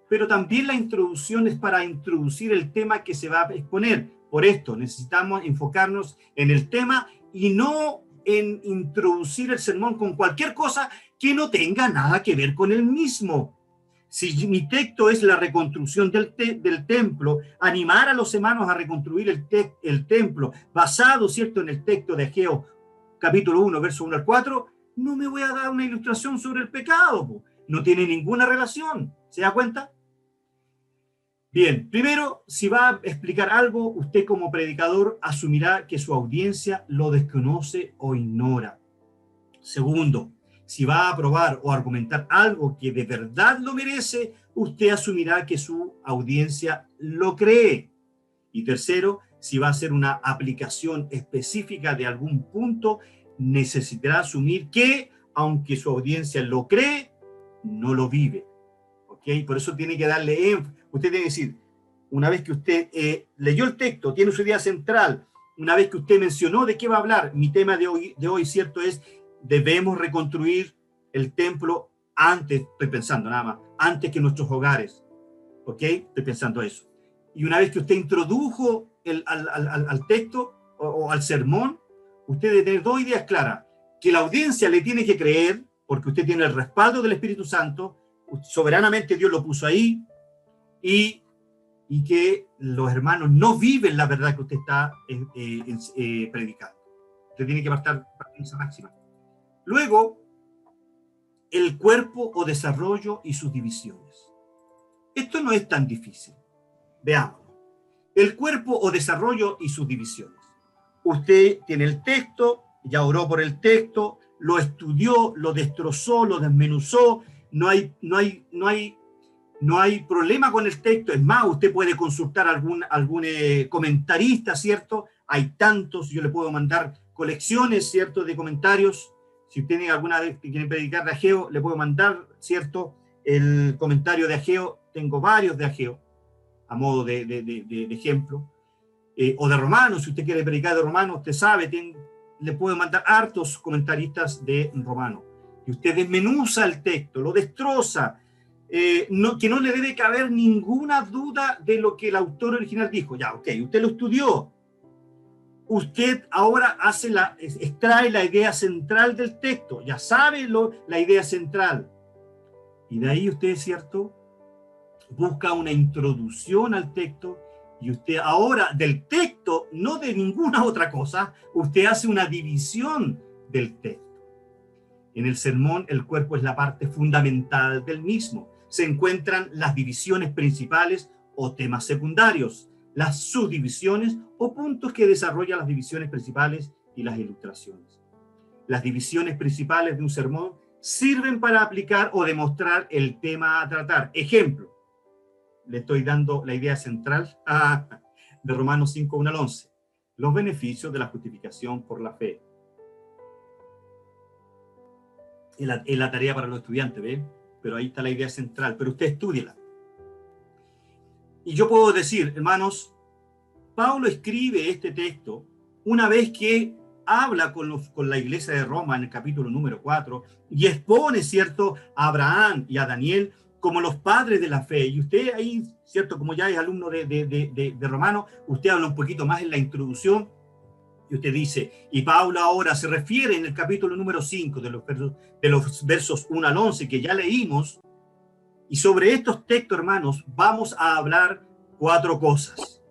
pero también la introducción es para introducir el tema que se va a exponer. Por esto necesitamos enfocarnos en el tema y no en introducir el sermón con cualquier cosa que no tenga nada que ver con el mismo. Si mi texto es la reconstrucción del templo, animar a los hermanos a reconstruir el templo basado, ¿cierto?, en el texto de Ageo, capítulo 1, verso 1 al 4, no me voy a dar una ilustración sobre el pecado. No tiene ninguna relación. ¿Se da cuenta? Bien, primero, si va a explicar algo, usted como predicador asumirá que su audiencia lo desconoce o ignora. Segundo, si va a probar o argumentar algo que de verdad lo merece, usted asumirá que su audiencia lo cree. Y tercero, si va a hacer una aplicación específica de algún punto, necesitará asumir que, aunque su audiencia lo cree, no lo vive. ¿Ok? Por eso tiene que darle énfasis. Usted tiene que decir, una vez que usted leyó el texto, tiene su idea central, una vez que usted mencionó de qué va a hablar, mi tema de hoy, ¿cierto?, es debemos reconstruir el templo antes, estoy pensando nada más, antes que nuestros hogares. ¿Ok? Estoy pensando eso. Y una vez que usted introdujo al texto o al sermón, usted debe tener dos ideas claras, que la audiencia le tiene que creer, porque usted tiene el respaldo del Espíritu Santo, soberanamente Dios lo puso ahí, y que los hermanos no viven la verdad que usted está predicando. Usted tiene que partir de esa máxima. Luego, el cuerpo o desarrollo y sus divisiones. Esto no es tan difícil. Veamos. El cuerpo o desarrollo y sus divisiones. Usted tiene el texto, ya oró por el texto, lo estudió, lo destrozó, lo desmenuzó. No hay problema con el texto. Es más, usted puede consultar algún comentarista, ¿cierto? Hay tantos, yo le puedo mandar colecciones, ¿cierto?, de comentarios Si usted tiene alguna vez que quiere predicar de Ageo, le puedo mandar, ¿cierto?, el comentario de Ageo. Tengo varios de Ageo, a modo de ejemplo. O de Romanos, si usted quiere predicar de Romanos, usted sabe, le puedo mandar hartos comentaristas de Romanos. Y usted desmenuza el texto, lo destroza, que no le debe caber ninguna duda de lo que el autor original dijo. Ya, ok, usted lo estudió. Usted ahora extrae la idea central del texto, ya sabe la idea central. Y de ahí usted, ¿cierto?, busca una introducción al texto, y usted ahora del texto, no de ninguna otra cosa, usted hace una división del texto. En el sermón, el cuerpo es la parte fundamental del mismo. Se encuentran las divisiones principales o temas secundarios, las subdivisiones o puntos que desarrollan las divisiones principales y las ilustraciones. Las divisiones principales de un sermón sirven para aplicar o demostrar el tema a tratar. Ejemplo, le estoy dando la idea central de Romanos 5, 1 al 11. Los beneficios de la justificación por la fe. Es la tarea para los estudiantes, ¿ve? Pero ahí está la idea central, pero usted estúdiela. Y yo puedo decir, hermanos, Pablo escribe este texto una vez que habla con la iglesia de Roma en el capítulo número 4 y expone, ¿cierto?, a Abraham y a Daniel como los padres de la fe. Y usted ahí, ¿cierto?, como ya es alumno de Romano, usted habla un poquito más en la introducción y usted dice, y Pablo ahora se refiere en el capítulo número 5 de los versos 1 al 11 que ya leímos, y sobre estos textos, hermanos, vamos a hablar 4 cosas.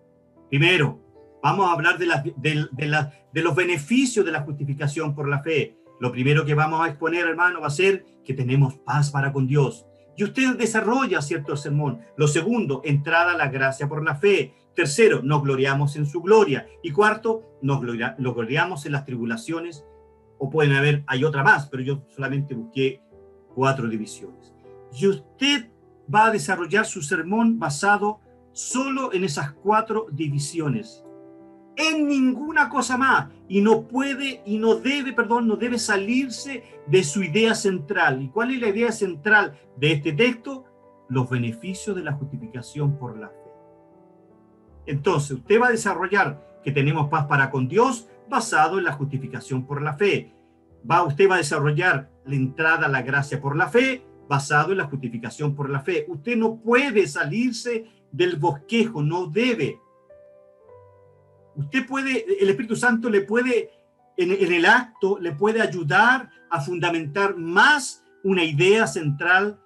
Primero, vamos a hablar de los beneficios de la justificación por la fe. Lo primero que vamos a exponer, hermano, va a ser que tenemos paz para con Dios. Y usted desarrolla cierto sermón. Lo segundo, entrada a la gracia por la fe. Tercero, nos gloriamos en su gloria. Y cuarto, nos gloriamos en las tribulaciones. O pueden haber, hay otra más, pero yo solamente busqué 4 divisiones. Y usted va a desarrollar su sermón basado solo en esas 4 divisiones. En ninguna cosa más. Y no debe salirse de su idea central. ¿Y cuál es la idea central de este texto? Los beneficios de la justificación por la fe. Entonces, usted va a desarrollar que tenemos paz para con Dios basado en la justificación por la fe. Usted va a desarrollar la entrada a la gracia por la fe basado en la justificación por la fe. Usted no puede salirse del bosquejo, no debe. Usted puede, el Espíritu Santo le puede, en el acto, le puede ayudar a fundamentar más una idea central,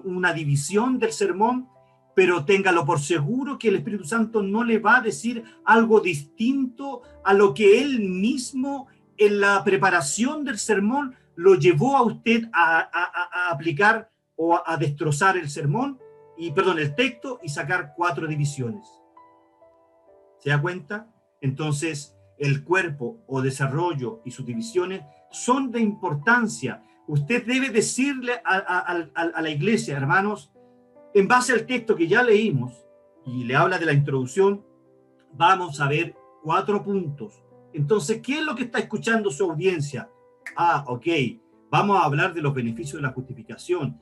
una división del sermón, pero téngalo por seguro que el Espíritu Santo no le va a decir algo distinto a lo que él mismo en la preparación del sermón lo llevó a usted a aplicar o a destrozar el el texto y sacar 4 divisiones. ¿Se da cuenta? Entonces, el cuerpo o desarrollo y sus divisiones son de importancia. Usted debe decirle a la iglesia, hermanos, en base al texto que ya leímos, y le habla de la introducción, vamos a ver 4 puntos. Entonces, ¿qué es lo que está escuchando su audiencia? Ok, vamos a hablar de los beneficios de la justificación.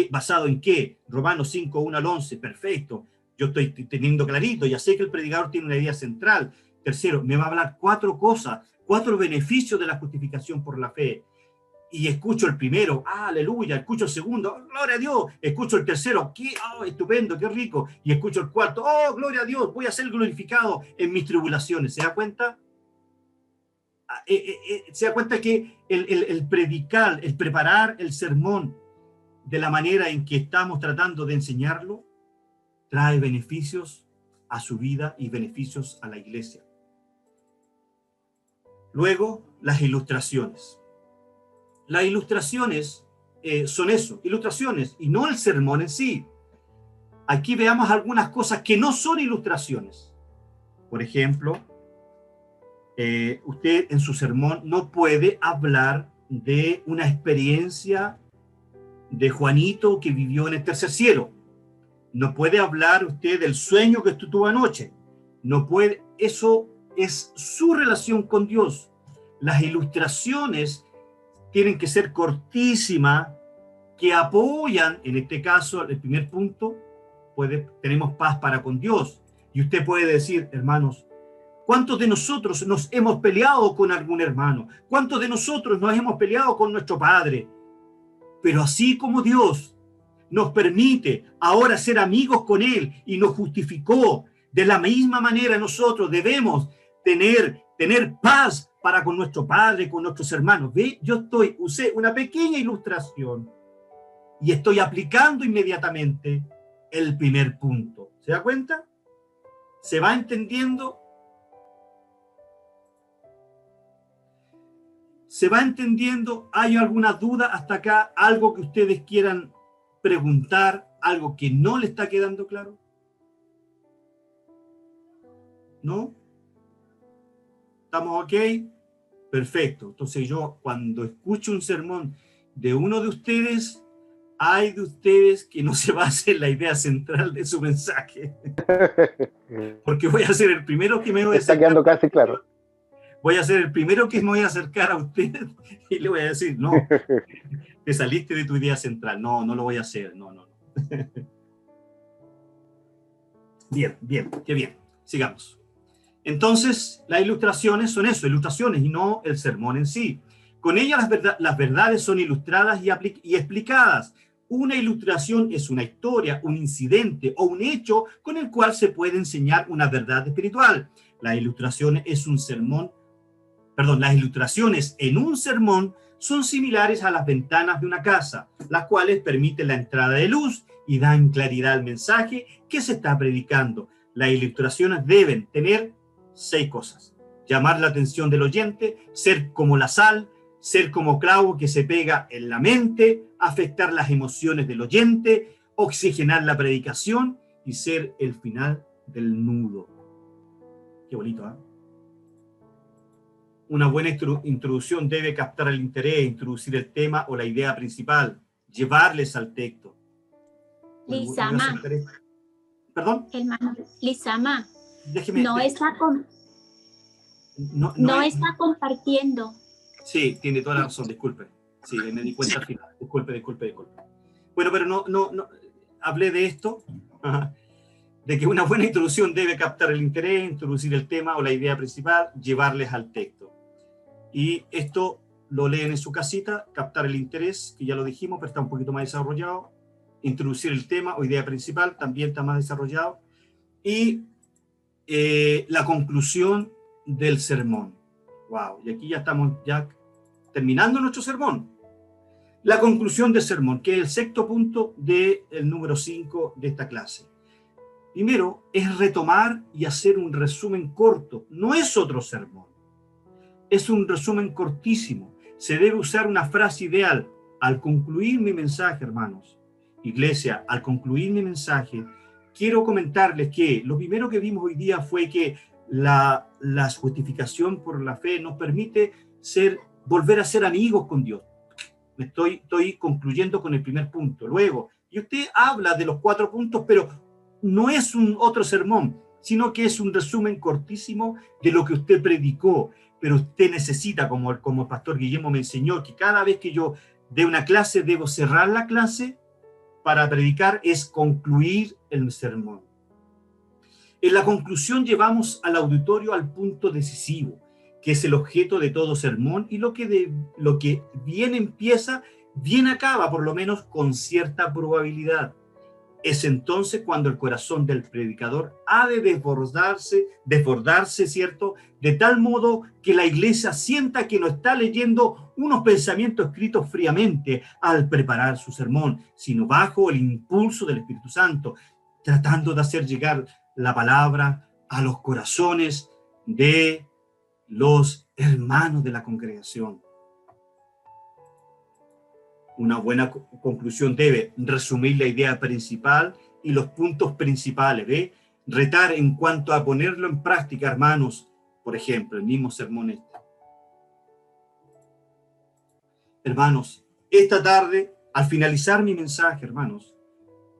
¿Basado en qué? Romanos 5, 1 al 11, perfecto. Yo estoy teniendo clarito, ya sé que el predicador tiene una idea central. Tercero, me va a hablar 4 cosas, 4 beneficios de la justificación por la fe. Y escucho el primero, aleluya, escucho el segundo, gloria a Dios, escucho el tercero, estupendo, qué rico, y escucho el cuarto, gloria a Dios, voy a ser glorificado en mis tribulaciones. ¿Se da cuenta? ¿Se da cuenta que el predicar, el preparar el sermón de la manera en que estamos tratando de enseñarlo, trae beneficios a su vida y beneficios a la iglesia? Luego, las ilustraciones. Las ilustraciones son eso, ilustraciones, y no el sermón en sí. Aquí veamos algunas cosas que no son ilustraciones. Por ejemplo, usted en su sermón no puede hablar de una experiencia de Juanito que vivió en el tercer cielo. No puede hablar usted del sueño que tuvo anoche. No puede, eso es su relación con Dios. Las ilustraciones tienen que ser cortísimas, que apoyan, en este caso, el primer punto, tenemos paz para con Dios. Y usted puede decir, hermanos, ¿cuántos de nosotros nos hemos peleado con algún hermano? ¿Cuántos de nosotros nos hemos peleado con nuestro padre? Pero así como Dios nos permite ahora ser amigos con Él y nos justificó, de la misma manera nosotros debemos tener paz para con nuestro padre, con nuestros hermanos. ¿Ve? Usé una pequeña ilustración y estoy aplicando inmediatamente el primer punto. ¿Se da cuenta? ¿Se va entendiendo? ¿Se va entendiendo? ¿Hay alguna duda hasta acá? ¿Algo que ustedes quieran preguntar? ¿Algo que no le está quedando claro? ¿No? ¿Estamos ok? Perfecto. Entonces yo, cuando escucho un sermón de uno de ustedes, hay de ustedes que no se base en la idea central de su mensaje. Porque voy a ser el primero que me voy a Está quedando casi claro. Voy a ser el primero que me voy a acercar a usted y le voy a decir, no, te saliste de tu idea central. No, no lo voy a hacer. No. Bien, qué bien. Sigamos. Entonces, las ilustraciones son eso, ilustraciones y no el sermón en sí. Con ellas las verdades son ilustradas y explicadas. Una ilustración es una historia, un incidente o un hecho con el cual se puede enseñar una verdad espiritual. Las ilustraciones en un sermón son similares a las ventanas de una casa, las cuales permiten la entrada de luz y dan claridad al mensaje que se está predicando. Las ilustraciones deben tener 6 cosas: llamar la atención del oyente, ser como la sal, ser como clavo que se pega en la mente, afectar las emociones del oyente, oxigenar la predicación y ser el final del nudo. Qué bonito, ¿eh? Una buena introducción debe captar el interés, introducir el tema o la idea principal, llevarles al texto. Lisama. ¿Perdón? Hermano, Lisama. Déjeme. No está compartiendo. Sí, tiene toda la razón, disculpe. Sí, me di cuenta al final. Disculpe. Bueno, pero no hablé de esto, de que una buena introducción debe captar el interés, introducir el tema o la idea principal, llevarles al texto. Y esto lo leen en su casita, captar el interés, que ya lo dijimos, pero está un poquito más desarrollado. Introducir el tema o idea principal, también está más desarrollado. Y la conclusión del sermón. Wow, y aquí ya estamos terminando nuestro sermón. La conclusión del sermón, que es el 6º punto del número 5 de esta clase. Primero, es retomar y hacer un resumen corto. No es otro sermón. Es un resumen cortísimo. Se debe usar una frase ideal. Al concluir mi mensaje, hermanos, iglesia, al concluir mi mensaje, quiero comentarles que lo primero que vimos hoy día fue que la justificación por la fe nos permite volver a ser amigos con Dios. Estoy concluyendo con el primer punto. Luego, y usted habla de los 4 puntos, pero no es un otro sermón, sino que es un resumen cortísimo de lo que usted predicó. Pero usted necesita, como el pastor Guillermo me enseñó, que cada vez que yo dé una clase, debo cerrar la clase para predicar, es concluir el sermón. En la conclusión llevamos al auditorio al punto decisivo, que es el objeto de todo sermón, y lo que bien empieza, bien acaba, por lo menos con cierta probabilidad. Es entonces cuando el corazón del predicador ha de desbordarse, ¿cierto? De tal modo que la iglesia sienta que no está leyendo unos pensamientos escritos fríamente al preparar su sermón, sino bajo el impulso del Espíritu Santo, tratando de hacer llegar la palabra a los corazones de los hermanos de la congregación. Una buena conclusión debe resumir la idea principal y los puntos principales, ¿ve? Retar en cuanto a ponerlo en práctica, hermanos. Por ejemplo, el mismo sermón este. Hermanos, esta tarde, al finalizar mi mensaje, hermanos,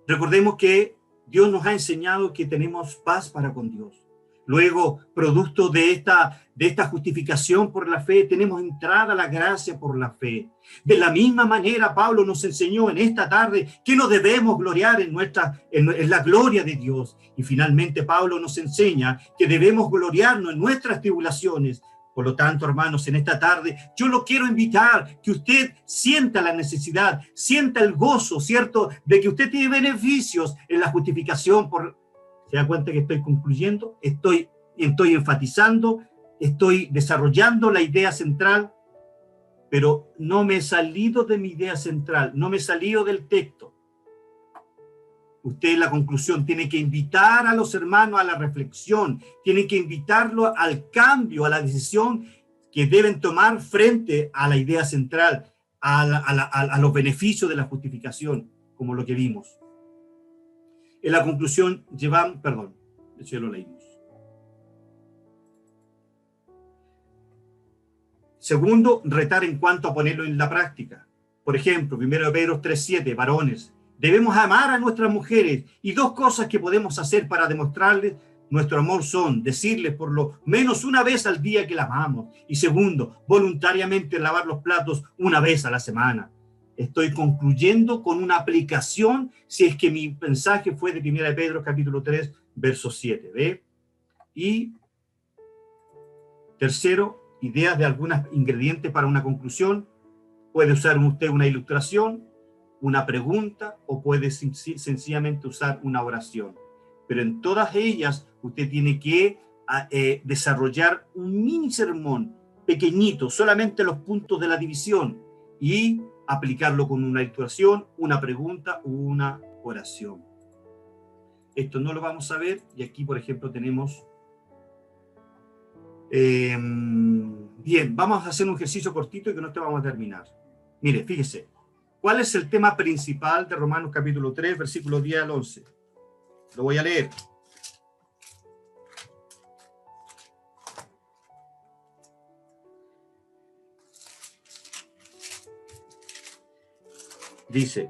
recordemos que Dios nos ha enseñado que tenemos paz para con Dios. Luego, producto de esta justificación por la fe, tenemos entrada a la gracia por la fe. De la misma manera, Pablo nos enseñó en esta tarde que nos debemos gloriar en la gloria de Dios. Y finalmente, Pablo nos enseña que debemos gloriarnos en nuestras tribulaciones. Por lo tanto, hermanos, en esta tarde yo lo quiero invitar que usted sienta la necesidad, sienta el gozo, ¿cierto?, de que usted tiene beneficios en la justificación por... ¿Se da cuenta que estoy concluyendo? Estoy enfatizando, estoy desarrollando la idea central, pero no me he salido de mi idea central, no me he salido del texto. Usted en la conclusión tiene que invitar a los hermanos a la reflexión, tiene que invitarlos al cambio, a la decisión que deben tomar frente a la idea central, a los beneficios de la justificación, como lo que vimos. En la conclusión eso ya lo leímos. Segundo, retar en cuanto a ponerlo en la práctica. Por ejemplo, 1 Pedro 3:7, varones, debemos amar a nuestras mujeres, y dos cosas que podemos hacer para demostrarles nuestro amor son decirles por lo menos una vez al día que la amamos, y segundo, voluntariamente lavar los platos una vez a la semana. Estoy concluyendo con una aplicación, si es que mi mensaje fue de 1 Pedro capítulo 3, verso 7. ¿Ve? Y tercero, ideas de algunos ingredientes para una conclusión. Puede usar usted una ilustración, una pregunta, o puede sencillamente usar una oración. Pero en todas ellas usted tiene que desarrollar un mini sermón pequeñito, solamente los puntos de la división, y aplicarlo con una ilustración, una pregunta o una oración. Esto no lo vamos a ver, y aquí, por ejemplo, tenemos... bien, vamos a hacer un ejercicio cortito y que no te vamos a terminar. Mire, fíjese, ¿cuál es el tema principal de Romanos capítulo 3, versículos 10 al 11? Lo voy a leer. Dice,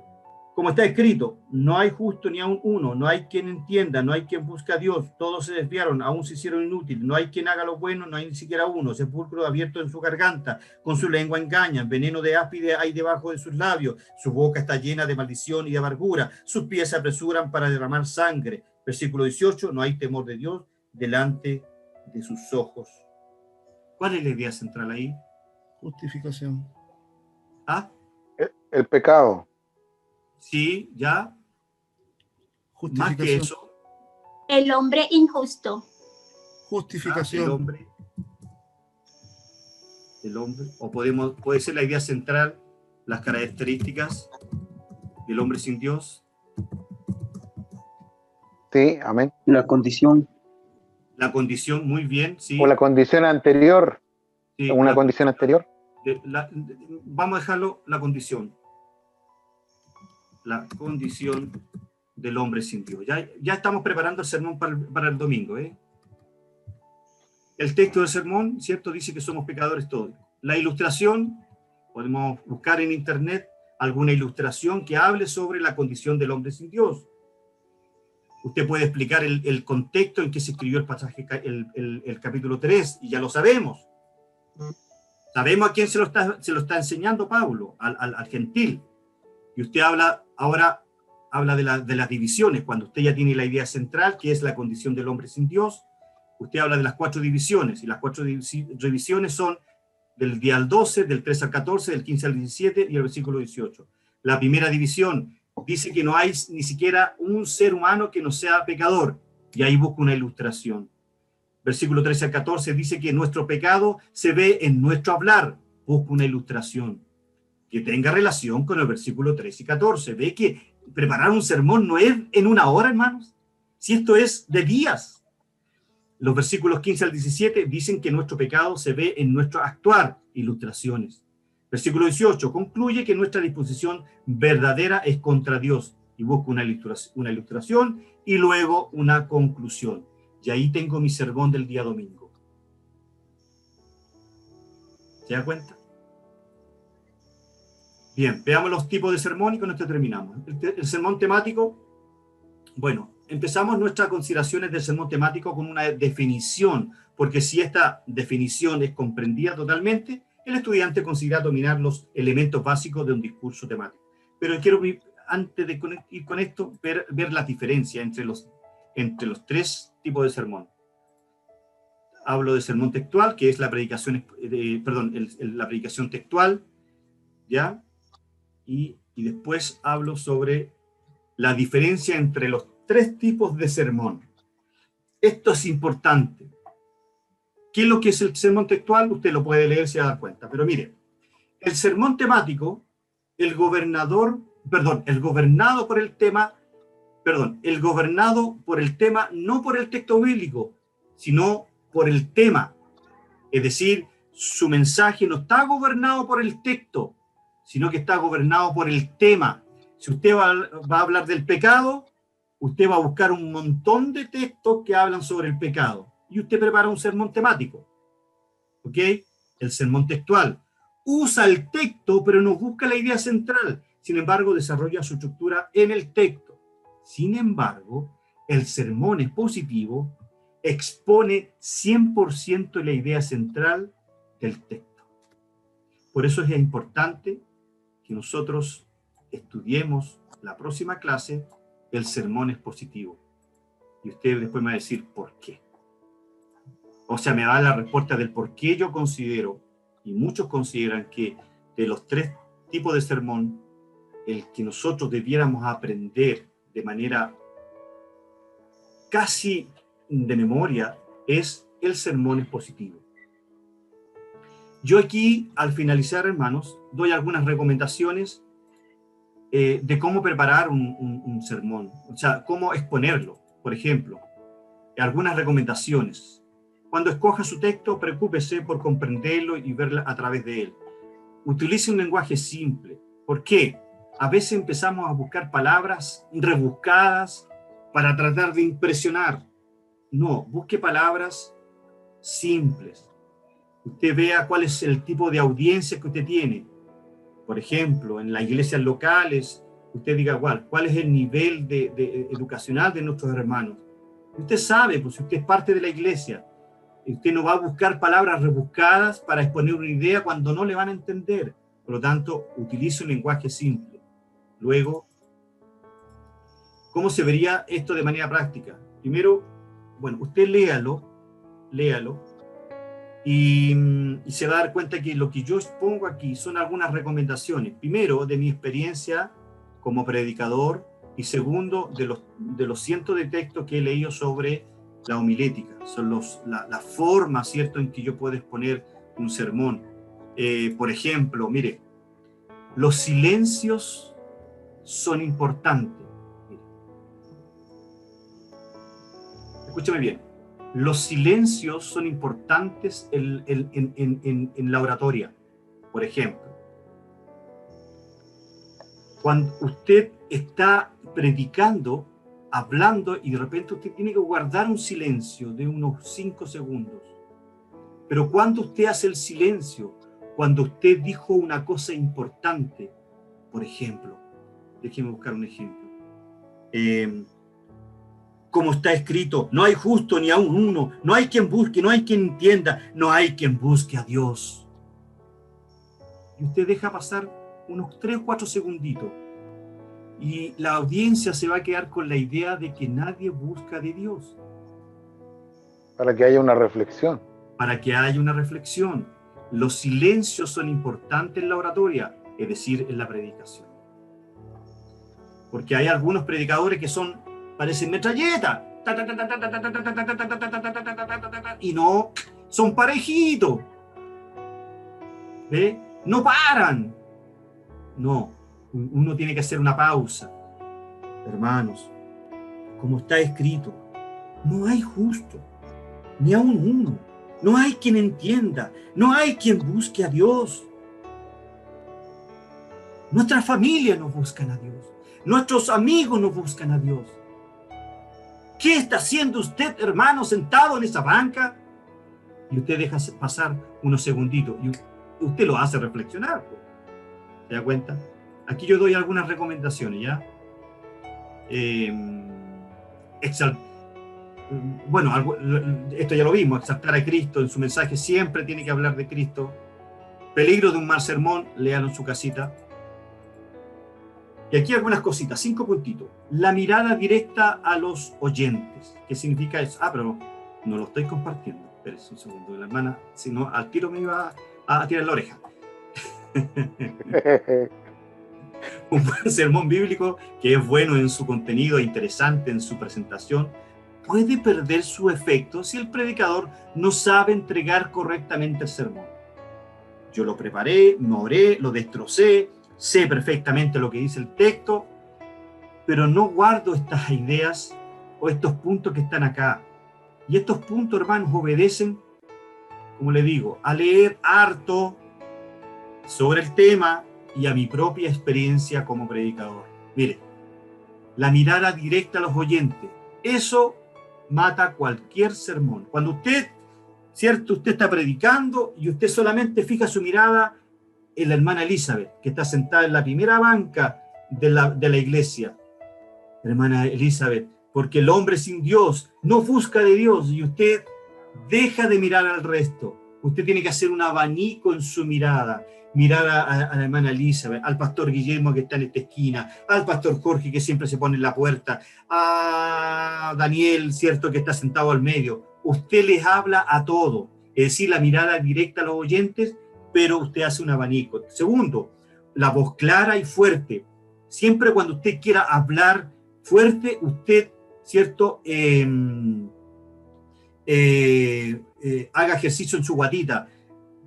como está escrito, no hay justo ni aun uno, no hay quien entienda, no hay quien busque a Dios, todos se desviaron, aún se hicieron inútiles, no hay quien haga lo bueno, no hay ni siquiera uno, sepulcro abierto en su garganta, con su lengua engañan, veneno de áspide hay debajo de sus labios, su boca está llena de maldición y de amargura, sus pies se apresuran para derramar sangre. Versículo 18, no hay temor de Dios delante de sus ojos. ¿Cuál es la idea central ahí? Justificación. ¿Ah? El pecado. Sí, ya. Más que eso. El hombre injusto. Justificación. El hombre. O puede ser la idea central, las características del hombre sin Dios. Sí, amén. La condición. La condición, muy bien, sí. O la condición anterior. Sí, una condición anterior. Vamos a dejarlo, la condición. La condición del hombre sin Dios. Ya estamos preparando el sermón para el domingo. El texto del sermón, ¿cierto? Dice que somos pecadores todos. La ilustración, podemos buscar en internet alguna ilustración que hable sobre la condición del hombre sin Dios. Usted puede explicar el contexto en que se escribió el pasaje, el capítulo 3, y ya lo sabemos. Sabemos a quién se lo está enseñando Pablo, al gentil. Y usted ahora habla de las divisiones, cuando usted ya tiene la idea central, que es la condición del hombre sin Dios. Usted habla de las 4 divisiones, y las 4 divisiones son del día al 12, del 3 al 14, del 15 al 17 y el versículo 18. La primera división dice que no hay ni siquiera un ser humano que no sea pecador, y ahí busca una ilustración. Versículo 13 al 14 dice que nuestro pecado se ve en nuestro hablar, busca una ilustración que tenga relación con el versículo 13 y 14. Ve que preparar un sermón no es en una hora, hermanos, si esto es de días. Los versículos 15 al 17 dicen que nuestro pecado se ve en nuestro actuar, ilustraciones. Versículo 18 concluye que nuestra disposición verdadera es contra Dios, y busca una ilustración y luego una conclusión. Y ahí tengo mi sermón del día domingo. ¿Se da cuenta? Bien, veamos los tipos de sermón y con esto terminamos. El sermón temático, bueno, empezamos nuestras consideraciones del sermón temático con una definición, porque si esta definición es comprendida totalmente, el estudiante conseguirá dominar los elementos básicos de un discurso temático. Pero quiero, antes de ir con esto, ver la diferencia entre los tres tipos de sermón. Hablo de sermón textual, que es la predicación, la predicación textual, ¿ya? Y después hablo sobre la diferencia entre los tres tipos de sermón. Esto es importante. ¿Qué es lo que es el sermón textual? Usted lo puede leer y se va a dar cuenta. Pero mire, el sermón temático, el gobernado por el tema, no por el texto bíblico, sino por el tema. Es decir, su mensaje no está gobernado por el texto, sino que está gobernado por el tema. Si usted va a hablar del pecado, usted va a buscar un montón de textos que hablan sobre el pecado. Y usted prepara un sermón temático. ¿Ok? El sermón textual. Usa el texto, pero no busca la idea central. Sin embargo, desarrolla su estructura en el texto. Sin embargo, el sermón expositivo expone 100% la idea central del texto. Por eso es importante que nosotros estudiemos la próxima clase el sermón expositivo. Y usted después me va a decir por qué. O sea, me da la respuesta del por qué yo considero, y muchos consideran que de los tres tipos de sermón, el que nosotros debiéramos aprender de manera casi de memoria es el sermón expositivo. Yo aquí, al finalizar, hermanos, doy algunas recomendaciones de cómo preparar un sermón, o sea, cómo exponerlo. Por ejemplo, algunas recomendaciones. Cuando escoja su texto, preocúpese por comprenderlo y verlo a través de él. Utilice un lenguaje simple. ¿Por qué? A veces empezamos a buscar palabras rebuscadas para tratar de impresionar. No, busque palabras simples. Usted vea cuál es el tipo de audiencia que usted tiene. Por ejemplo, en las iglesias locales, usted diga, ¿cuál es el nivel educacional de nuestros hermanos? Usted sabe, pues si usted es parte de la iglesia, usted no va a buscar palabras rebuscadas para exponer una idea cuando no le van a entender. Por lo tanto, utilice un lenguaje simple. Luego, ¿cómo se vería esto de manera práctica? Primero, bueno, usted léalo, y se va a dar cuenta que lo que yo expongo aquí son algunas recomendaciones. Primero, de mi experiencia como predicador, y segundo, de los cientos de textos que he leído sobre la homilética. Son la forma, ¿cierto?, en que yo puedo exponer un sermón. Por ejemplo, mire, los silencios son importantes. Mire. Escúchame bien. Los silencios son importantes en la oratoria. Por ejemplo, cuando usted está predicando, hablando, y de repente usted tiene que guardar un silencio de unos 5 segundos. Pero cuando usted hace el silencio, cuando usted dijo una cosa importante, por ejemplo, déjeme buscar un ejemplo. Como está escrito, no hay justo ni aun uno, no hay quien busque, no hay quien entienda, no hay quien busque a Dios. Y usted deja pasar unos 3 o 4 segunditos, y la audiencia se va a quedar con la idea de que nadie busca de Dios. Para que haya una reflexión. Para que haya una reflexión. Los silencios son importantes en la oratoria, es decir, en la predicación. Porque hay algunos predicadores que parecen metralletas, y no, son parejitos. ¿Ve? No paran. No, uno tiene que hacer una pausa. Hermanos, como está escrito, no hay justo, ni aun uno. No hay quien entienda, no hay quien busque a Dios. Nuestras familias no buscan a Dios, nuestros amigos no buscan a Dios. ¿Qué está haciendo usted, hermano, sentado en esa banca? Y usted deja pasar unos segunditos y usted lo hace reflexionar. ¿Se da cuenta? Aquí yo doy algunas recomendaciones, ¿ya? bueno, esto ya lo vimos, exaltar a Cristo en su mensaje, siempre tiene que hablar de Cristo. Peligro de un mal sermón, léalo en su casita. Y aquí algunas cositas, 5 puntitos. La mirada directa a los oyentes. ¿Qué significa eso? Pero no lo estoy compartiendo. Espérense un segundo, la hermana, si no, al tiro me iba a tirar la oreja. Un buen sermón bíblico que es bueno en su contenido, interesante en su presentación, puede perder su efecto si el predicador no sabe entregar correctamente el sermón. Yo lo preparé, me oré, lo destrocé, sé perfectamente lo que dice el texto, pero no guardo estas ideas o estos puntos que están acá. Y estos puntos, hermanos, obedecen, como le digo, a leer harto sobre el tema y a mi propia experiencia como predicador. Mire, la mirada directa a los oyentes, eso mata cualquier sermón. Cuando usted, ¿cierto? Usted está predicando y usted solamente fija su mirada en la hermana Elizabeth, que está sentada en la primera banca de la iglesia. Hermana Elizabeth, porque el hombre sin Dios no busca de Dios y usted deja de mirar al resto. Usted tiene que hacer un abanico en su mirada. Mirar a la hermana Elizabeth, al pastor Guillermo que está en esta esquina, al pastor Jorge que siempre se pone en la puerta, a Daniel, ¿cierto?, que está sentado al medio. Usted les habla a todos, es decir, la mirada directa a los oyentes, pero usted hace un abanico. Segundo, la voz clara y fuerte. Siempre cuando usted quiera hablar fuerte, usted, ¿cierto?, haga ejercicio en su guatita.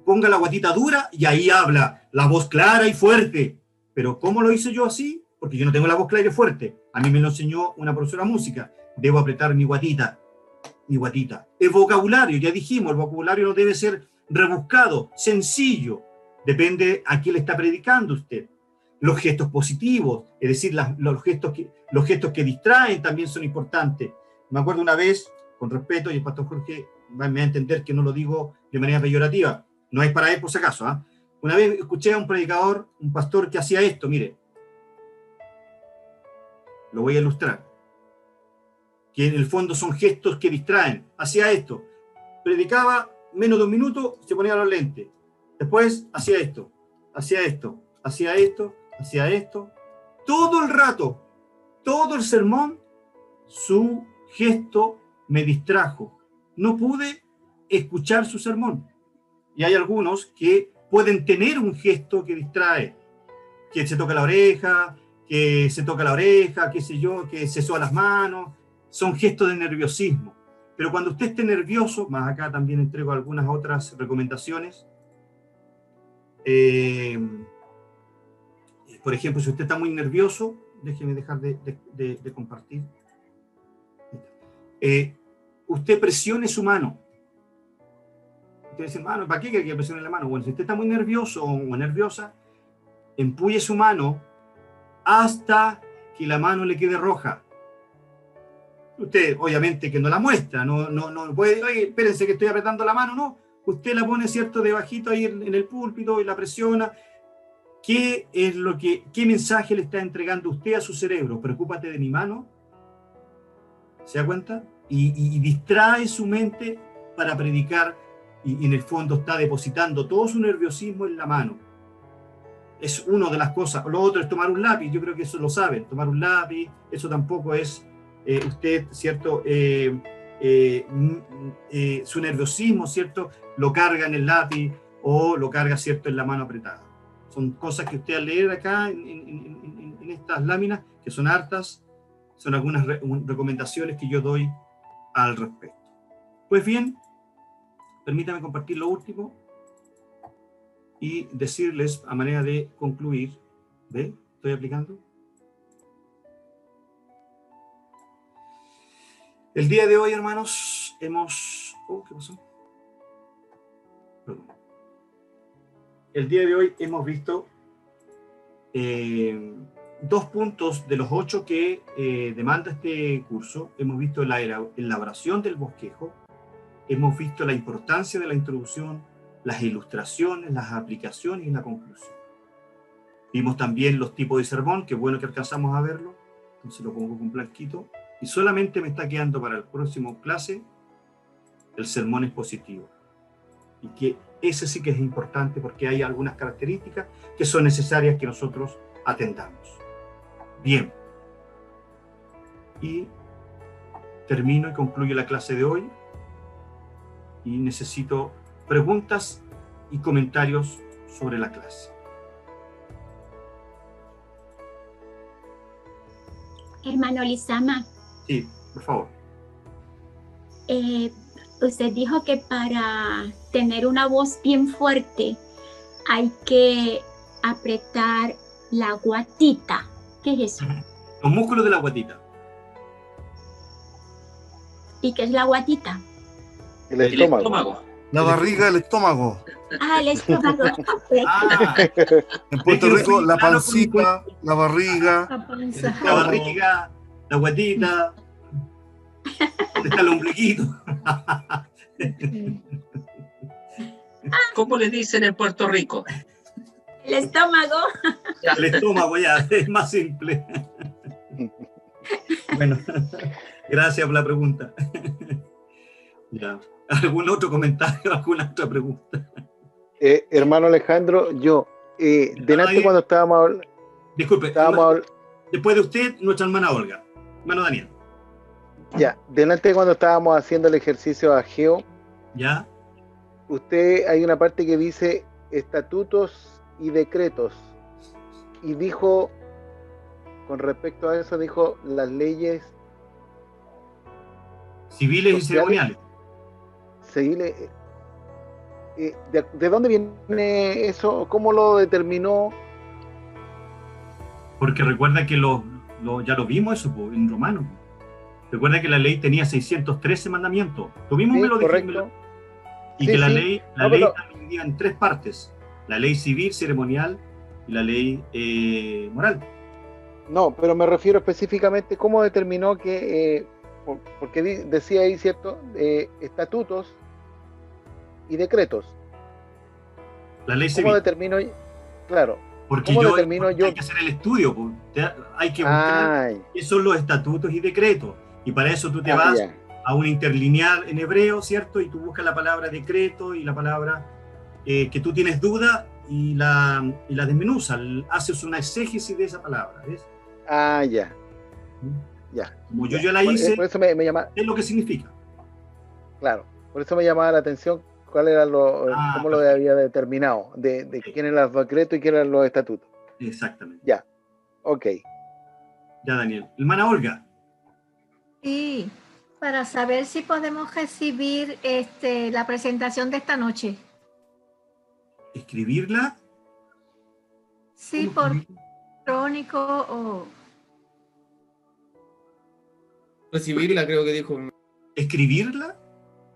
Ponga la guatita dura y ahí habla, la voz clara y fuerte. Pero ¿cómo lo hice yo así? Porque yo no tengo la voz clara y fuerte. A mí me lo enseñó una profesora de música. Debo apretar mi guatita. Mi guatita. El vocabulario, ya dijimos, el vocabulario no debe ser rebuscado, sencillo. Depende a quién le está predicando usted. Los gestos positivos, es decir, los gestos que distraen también son importantes. Me acuerdo una vez, con respeto, y el pastor Jorge me va a entender que no lo digo de manera peyorativa. No es para él por si acaso. Una vez escuché a un predicador, un pastor que hacía esto, mire. Lo voy a ilustrar. Que en el fondo son gestos que distraen. Hacía esto. Predicaba menos de un minuto, se ponía los lentes. Después hacía esto, hacía esto, hacía esto, hacía esto. Todo el rato, todo el sermón, su gesto me distrajo. No pude escuchar su sermón. Y hay algunos que pueden tener un gesto que distrae, que se toca la oreja, qué sé yo, que se soba las manos. Son gestos de nerviosismo. Pero cuando usted esté nervioso, más acá también entrego algunas otras recomendaciones. Por ejemplo, si usted está muy nervioso, déjeme dejar de compartir. Usted presione su mano. Usted dice, mano, ¿para qué quiere que presione la mano? Bueno, si usted está muy nervioso o nerviosa, empuje su mano hasta que la mano le quede roja. Usted, obviamente, que no la muestra, no puede, oye, espérense que estoy apretando la mano, no. Usted la pone, ¿cierto?, debajito ahí en el púlpito y la presiona. ¿Qué mensaje le está entregando usted a su cerebro? Preocúpate de mi mano. ¿Se da cuenta? Y distrae su mente para predicar y en el fondo está depositando todo su nerviosismo en la mano. Es una de las cosas. Lo otro es tomar un lápiz. Yo creo que eso lo saben. Tomar un lápiz, eso tampoco es usted, ¿cierto? Su nerviosismo, ¿cierto? Lo carga en el lápiz o lo carga, ¿cierto?, en la mano apretada. Son cosas que usted al leer acá en estas láminas, que son hartas, son algunas recomendaciones que yo doy al respecto. Pues bien, permítame compartir lo último y decirles a manera de concluir. ¿Ve? ¿Estoy aplicando? El día de hoy, hermanos, hemos... ¿qué pasó? Perdón. El día de hoy hemos visto 2 puntos de los 8 que demanda este curso. Hemos visto la elaboración del bosquejo, hemos visto la importancia de la introducción, las ilustraciones, las aplicaciones y la conclusión. Vimos también los tipos de sermón, que bueno que alcanzamos a verlo, entonces lo pongo con blanquito. Y solamente me está quedando para el próximo clase el sermón expositivo. Y que ese sí que es importante porque hay algunas características que son necesarias que nosotros atendamos. Bien. Y termino y concluyo la clase de hoy. Y necesito preguntas y comentarios sobre la clase. Hermano Lizama, Sí, por favor. usted dijo que para tener una voz bien fuerte hay que apretar la guatita. ¿Qué es eso? Los músculos de la guatita. ¿Y qué es la guatita? El estómago. La barriga, el estómago. Ah, el estómago. Ah, En Puerto Es que Rico, fui la claro pancita, la barriga. La panza. la barriga, la guatita. ¿Dónde está el ombliguito? ¿Cómo le dicen en Puerto Rico? El estómago. El estómago ya, es más simple. Bueno, gracias por la pregunta. Ya. ¿Algún otro comentario, alguna otra pregunta? Hermano Alejandro, delante cuando Disculpe, estábamos después de usted, nuestra hermana Olga. Hermano Daniel. delante cuando estábamos haciendo el ejercicio ageo, ¿Ya? hay una parte que dice estatutos y decretos, y dijo, con respecto a eso, dijo las leyes Civiles y sociales, ceremoniales. civiles. ¿De dónde viene eso? ¿Cómo lo determinó? Porque recuerda que ya lo vimos eso en Romanos. Recuerda que la ley tenía 613 mandamientos. Tú mismo Sí, me lo dijiste. correcto. Y Sí, que la sí. ley No, pero- está dividida en tres partes. La ley civil, ceremonial y la ley moral. No, pero me refiero específicamente cómo determinó que, porque decía ahí, ¿cierto? Estatutos y decretos. La ley ¿Cómo civil. determino? Claro. Porque ¿Cómo determino yo? hay que hacer el estudio. Hay que buscar Ay, qué son los estatutos y decretos. Y para eso tú te vas ya. a un interlineal en hebreo, ¿cierto? Y tú buscas la palabra decreto y la palabra que tú tienes duda y la desmenuzas. Haces una exégesis de esa palabra, ¿ves? Ah, ya. Ya. Como yo Ya. ya la hice, Por eso me llama, es lo que significa. claro, por eso me llamaba la atención cuál era cómo lo perfecto. había determinado, de quién eran los decretos y quién eran los estatutos. Exactamente. Ya. Ok. Ya, Daniel. Hermana Olga. Sí, para saber si podemos recibir la presentación de esta noche. ¿Escribirla? Sí, ¿Cómo por escribirla? electrónico o... Recibirla, creo que dijo. ¿Escribirla?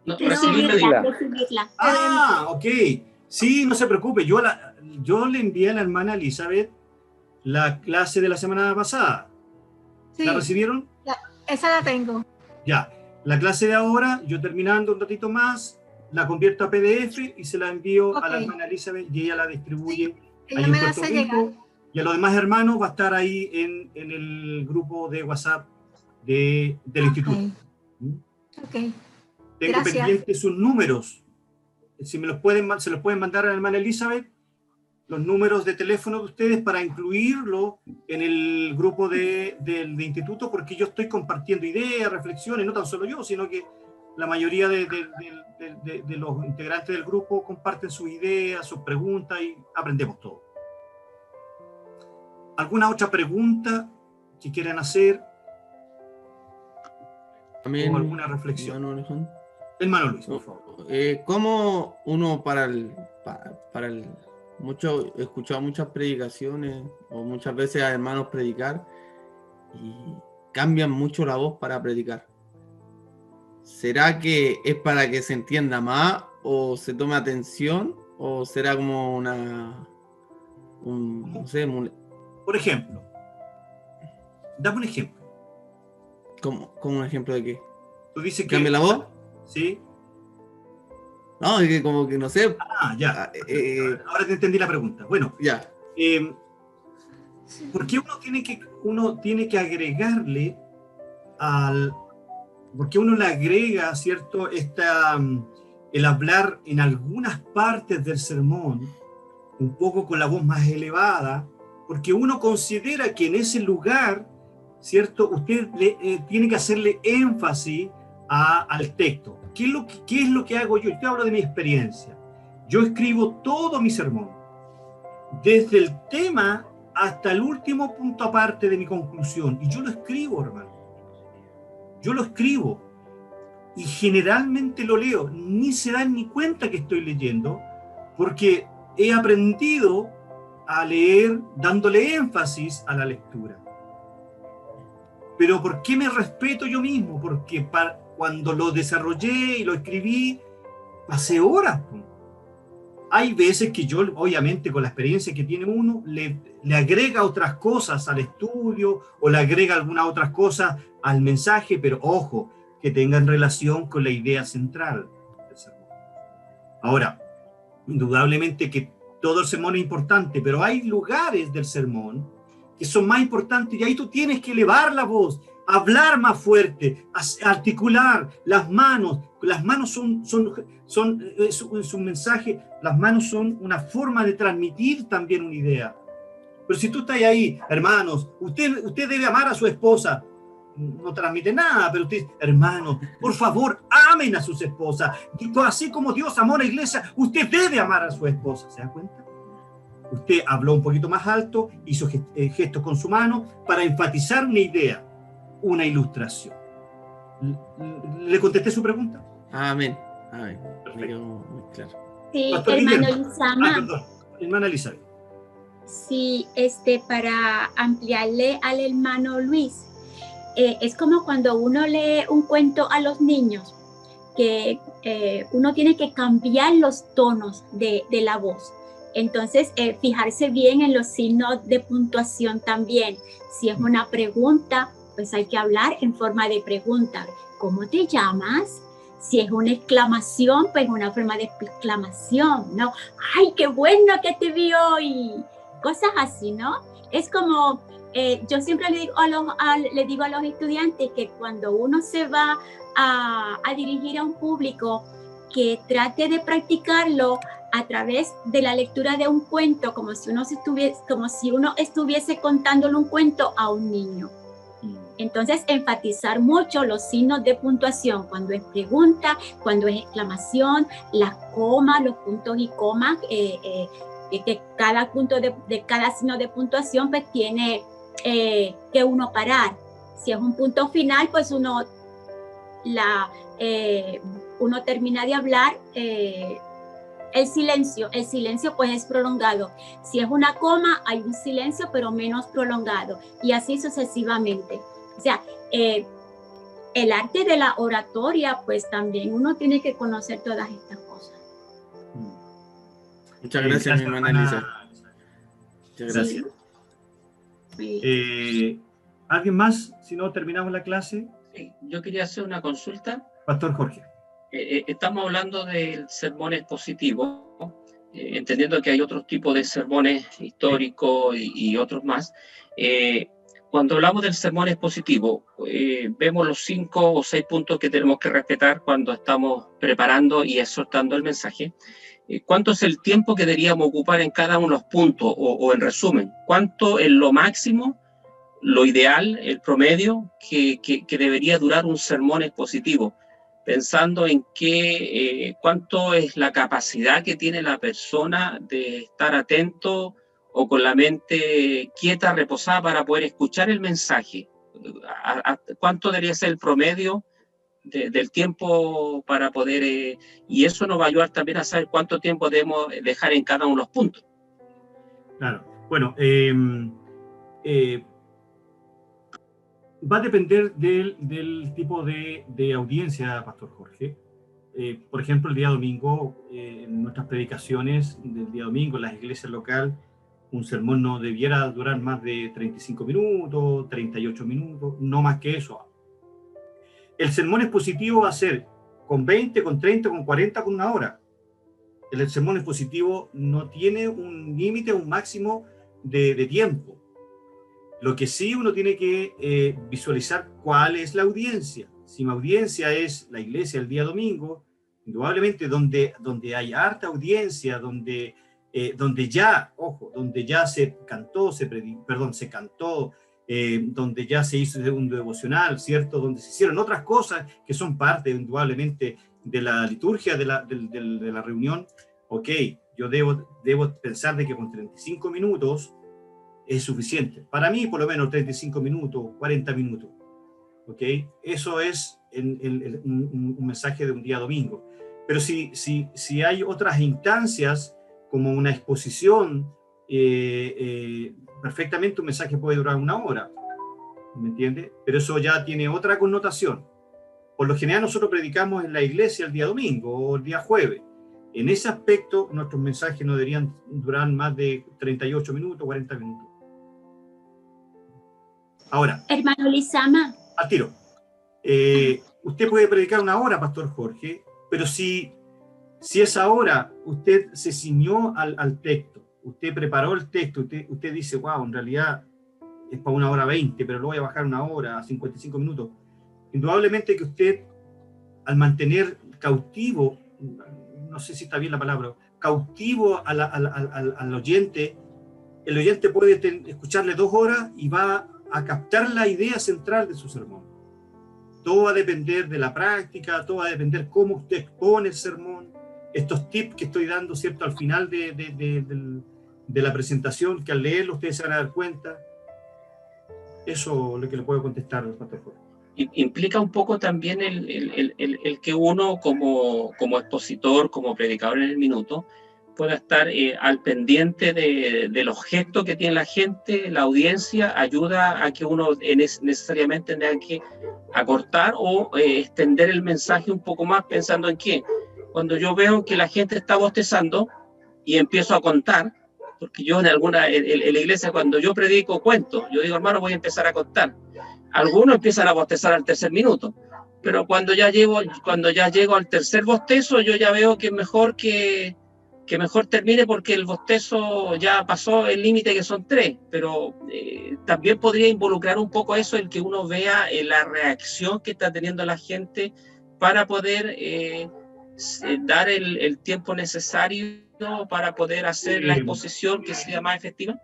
No, Recibirla. Ah, ok. Sí, no se preocupe. Yo le envié a la hermana Elizabeth la clase de la semana pasada. Sí, ¿La recibieron? esa la tengo. Ya. La clase de ahora, yo terminando un ratito más, la convierto a PDF y se la envío a la Ok. hermana Elizabeth y ella la distribuye Ella ahí en me la Puerto hace Rico. llegar. Y a los demás hermanos va a estar ahí en el grupo de WhatsApp del instituto. Ok. Tengo Gracias. pendientes sus números. Si se los pueden mandar a la hermana Elizabeth, los números de teléfono de ustedes para incluirlo en el grupo de instituto, porque yo estoy compartiendo ideas, reflexiones, no tan solo yo, sino que la mayoría de los integrantes del grupo comparten sus ideas, sus preguntas y aprendemos todo. ¿Alguna otra pregunta que quieran hacer También, o alguna reflexión? hermano Alejandro. Hermano Luis, por favor. ¿Cómo uno para el he escuchado muchas predicaciones o muchas veces a hermanos predicar y cambian mucho la voz para predicar? ¿Será que es para que se entienda más o se tome atención o será como no sé, Por ejemplo, dame un ejemplo. como un ejemplo de qué? Tú dices que... ¿Cambia la voz? Sí. No, es que como que no sé. Ah, ya. Ahora te entendí la pregunta. Bueno, Ya. ¿por qué uno tiene que agregarle porque uno le agrega, ¿cierto?, el hablar en algunas partes del sermón, un poco con la voz más elevada, porque uno considera que en ese lugar, ¿cierto?, usted tiene que hacerle énfasis al texto. ¿Qué es lo que hago yo? Yo te hablo de mi experiencia. Yo escribo todo mi sermón, desde el tema hasta el último punto aparte de mi conclusión, y yo lo escribo, hermano. Yo lo escribo y generalmente lo leo, ni se dan ni cuenta que estoy leyendo, porque he aprendido a leer dándole énfasis a la lectura. Pero ¿por qué me respeto yo mismo? Porque cuando lo desarrollé y lo escribí, pasé horas. Hay veces que yo, obviamente, con la experiencia que tiene uno, le agrega otras cosas al estudio o le agrega algunas otras cosas al mensaje, pero ojo, que tengan relación con la idea central del sermón. Ahora, indudablemente que todo el sermón es importante, pero hay lugares del sermón que son más importantes y ahí tú tienes que elevar la voz, hablar más fuerte, articular las manos. Las manos es un mensaje, las manos son una forma de transmitir también una idea. Pero si tú estás ahí, hermanos, usted debe amar a su esposa, no transmite nada, pero usted dice, hermanos, por favor, amen a sus esposas. Así como Dios amó a la iglesia, usted debe amar a su esposa. ¿Se da cuenta? Usted habló un poquito más alto, hizo gestos con su mano para enfatizar una idea, una ilustración. ¿Le contesté su pregunta? Amén. Perfecto. Muy claro. Sí, Pastor hermano Guillermo. Lizama. Perdón, hermana Elizabeth. Sí, para ampliarle al hermano Luis, es como cuando uno lee un cuento a los niños, que uno tiene que cambiar los tonos de la voz. Entonces, fijarse bien en los signos de puntuación también. Si es una pregunta, pues hay que hablar en forma de pregunta. ¿Cómo te llamas? Si es una exclamación, pues una forma de exclamación, ¿no? ¡Ay, qué bueno que te vi hoy! Cosas así, ¿no? Es como, yo siempre le digo a los estudiantes que cuando uno se va a dirigir a un público, que trate de practicarlo a través de la lectura de un cuento, como si uno estuviese contándole un cuento a un niño. Entonces, enfatizar mucho los signos de puntuación, cuando es pregunta, cuando es exclamación, las comas, los puntos y comas, que cada punto de cada signo de puntuación pues tiene que uno parar. Si es un punto final, pues uno termina de hablar. El silencio pues es prolongado. Si es una coma, hay un silencio, pero menos prolongado. Y así sucesivamente. O sea, el arte de la oratoria, pues también uno tiene que conocer todas estas cosas. Muchas gracias, mi hermana Elisa. Muchas gracias. Sí. ¿Alguien más? Si no, terminamos la clase. Sí, yo quería hacer una consulta. Pastor Jorge. Estamos hablando del sermón expositivo, entendiendo que hay otros tipos de sermones históricos y otros más. Cuando hablamos del sermón expositivo, vemos los 5 o 6 puntos que tenemos que respetar cuando estamos preparando y exhortando el mensaje. ¿Cuánto es el tiempo que deberíamos ocupar en cada uno de los puntos? O en resumen, ¿cuánto es lo máximo, lo ideal, el promedio que debería durar un sermón expositivo? Pensando en cuánto es la capacidad que tiene la persona de estar atento o con la mente quieta, reposada, para poder escuchar el mensaje. ¿Cuánto debería ser el promedio del tiempo para poder... y eso nos va a ayudar también a saber cuánto tiempo debemos dejar en cada uno de los puntos. Claro. Bueno, va a depender del tipo de audiencia, Pastor Jorge. Por ejemplo, el día domingo, en nuestras predicaciones del día domingo, en las iglesias locales, un sermón no debiera durar más de 35 minutos, 38 minutos, no más que eso. El sermón expositivo va a ser con 20, con 30, con 40, con 1 hora. El sermón expositivo no tiene un límite, un máximo de tiempo. Lo que sí uno tiene que visualizar cuál es la audiencia. Si mi audiencia es la iglesia el día domingo, indudablemente donde hay harta audiencia, donde ya se cantó, donde ya se hizo un devocional, ¿cierto? Donde se hicieron otras cosas que son parte, indudablemente, de la liturgia de la reunión. Ok, yo debo pensar de que con 35 minutos es suficiente. Para mí, por lo menos, 35 minutos, 40 minutos. Ok, eso es un mensaje de un día domingo. Pero si hay otras instancias, como una exposición, perfectamente un mensaje puede durar 1 hora, ¿me entiende? Pero eso ya tiene otra connotación. Por lo general nosotros predicamos en la iglesia el día domingo o el día jueves. En ese aspecto nuestros mensajes no deberían durar más de 38 minutos, 40 minutos. Ahora, hermano Lizama, al tiro. Usted puede predicar 1 hora, Pastor Jorge, pero si esa hora usted se ciñó al texto, usted preparó el texto, usted dice, wow, en realidad es para 1 hora 20, pero lo voy a bajar 1 hora a 55 minutos. Indudablemente que usted, al mantener cautivo, no sé si está bien la palabra, cautivo al oyente, el oyente puede escucharle 2 horas y va a captar la idea central de su sermón. Todo va a depender de la práctica, todo va a depender cómo usted expone el sermón. Estos tips que estoy dando, ¿cierto?, al final de la presentación, que al leerlo ustedes se van a dar cuenta. Eso es lo que le puedo contestar al Pastor Jorge. Implica un poco también el que uno como expositor, como predicador en el minuto, pueda estar al pendiente de los gestos que tiene la gente, la audiencia, ayuda a que uno necesariamente tenga que acortar o extender el mensaje un poco más, pensando en qué. Cuando yo veo que la gente está bostezando y empiezo a contar, porque yo en la iglesia, cuando yo predico, cuento, yo digo, hermano, voy a empezar a contar. Algunos empiezan a bostezar al 3er minuto, pero cuando ya llego al 3er bostezo, yo ya veo que es mejor que mejor termine, porque el bostezo ya pasó el límite, que son 3, pero también podría involucrar un poco eso, el que uno vea la reacción que está teniendo la gente para poder dar el tiempo necesario para poder hacer la exposición que sea más efectiva.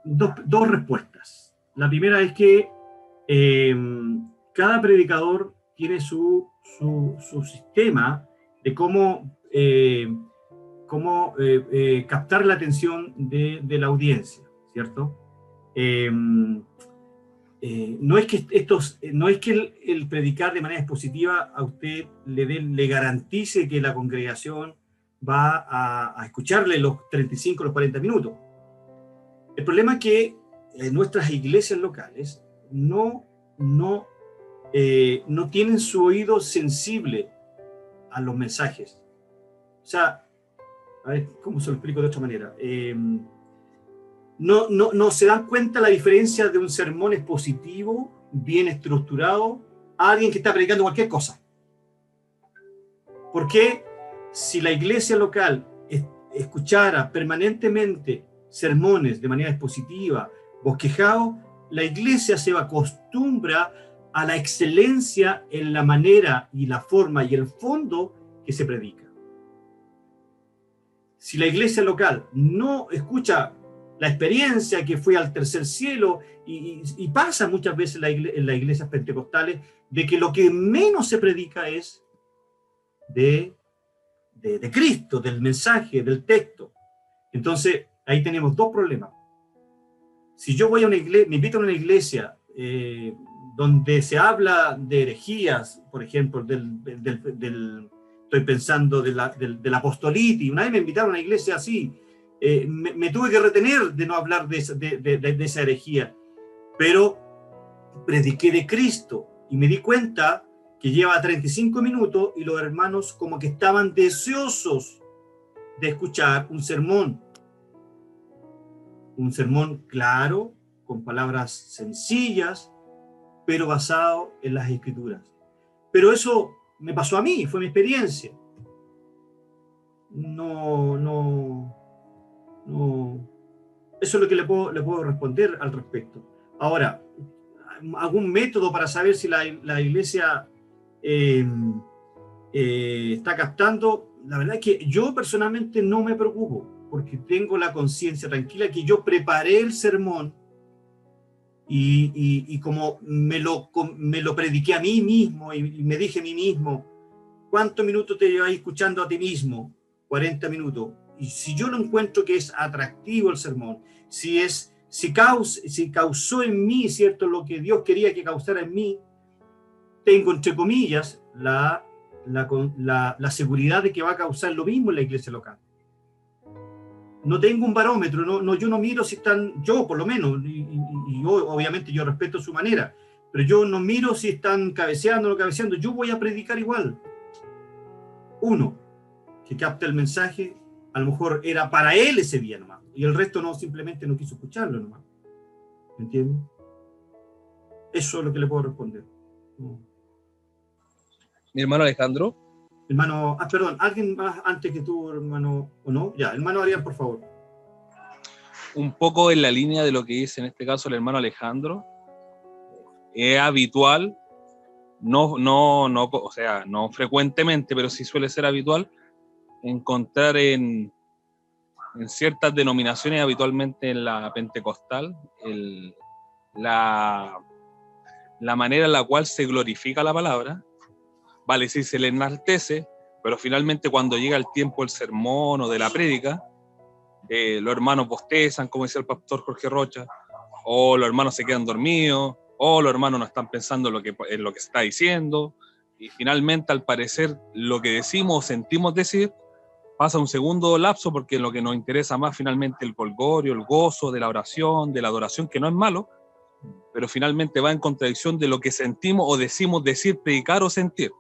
Dos respuestas. La primera es que cada predicador tiene su sistema de cómo captar la atención de la audiencia, ¿cierto? No es que el predicar de manera expositiva a usted le garantice que la congregación va a escucharle los 35, los 40 minutos. El problema es que nuestras iglesias locales no tienen su oído sensible a los mensajes. O sea, a ver, ¿cómo se lo explico de otra manera? No se dan cuenta la diferencia de un sermón expositivo, bien estructurado, a alguien que está predicando cualquier cosa. Porque si la iglesia local escuchara permanentemente sermones de manera expositiva, bosquejado, la iglesia se acostumbra a la excelencia en la manera y la forma y el fondo que se predica. Si la iglesia local no escucha la experiencia que fue al tercer cielo, y pasa muchas veces en las iglesias pentecostales, de que lo que menos se predica es de Cristo, del mensaje, del texto. Entonces, ahí tenemos dos problemas. Si yo voy a una iglesia, me invito a una iglesia donde se habla de herejías, por ejemplo, estoy pensando del apostolito, y una vez me invitaron a una iglesia así, me tuve que retener de no hablar de esa herejía, pero prediqué de Cristo y me di cuenta que lleva 35 minutos y los hermanos como que estaban deseosos de escuchar un sermón claro, con palabras sencillas, pero basado en las Escrituras. Pero eso me pasó a mí, fue mi experiencia. No. Eso es lo que le puedo responder al respecto. Ahora, ¿algún método para saber si la iglesia está captando? La verdad es que yo personalmente no me preocupo, porque tengo la conciencia tranquila que yo preparé el sermón y como me lo prediqué a mí mismo y me dije a mí mismo, ¿cuántos minutos te llevas escuchando a ti mismo? 40 minutos. Y si yo no encuentro que es atractivo el sermón, si causó en mí, ¿cierto?, lo que Dios quería que causara en mí, tengo, entre comillas, la seguridad de que va a causar lo mismo en la iglesia local. No tengo un barómetro, yo no miro si están, yo por lo menos, y obviamente yo respeto su manera, pero yo no miro si están cabeceando o no cabeceando, yo voy a predicar igual. Uno, que capta el mensaje, a lo mejor era para él ese día nomás, y el resto no, simplemente no quiso escucharlo nomás. ¿Me entiendes? Eso es lo que le puedo responder. No. Mi hermano Alejandro. Hermano, perdón, ¿alguien más antes que tú, hermano, o no? Ya, hermano Arián, por favor. Un poco en la línea de lo que dice en este caso el hermano Alejandro. Es habitual, o sea, no frecuentemente, pero sí suele ser habitual encontrar en ciertas denominaciones, habitualmente en la pentecostal, la manera en la cual se glorifica la palabra. Vale, sí, se le enaltece, pero finalmente cuando llega el tiempo del sermón o de la prédica, los hermanos bostezan, como decía el pastor Jorge Rocha, o los hermanos se quedan dormidos, o los hermanos no están pensando en lo que se está diciendo, y finalmente, al parecer, lo que decimos o sentimos decir pasa un segundo lapso, porque lo que nos interesa más finalmente el jolgorio, el gozo de la oración, de la adoración, que no es malo, pero finalmente va en contradicción de lo que sentimos o decimos decir, predicar o sentir,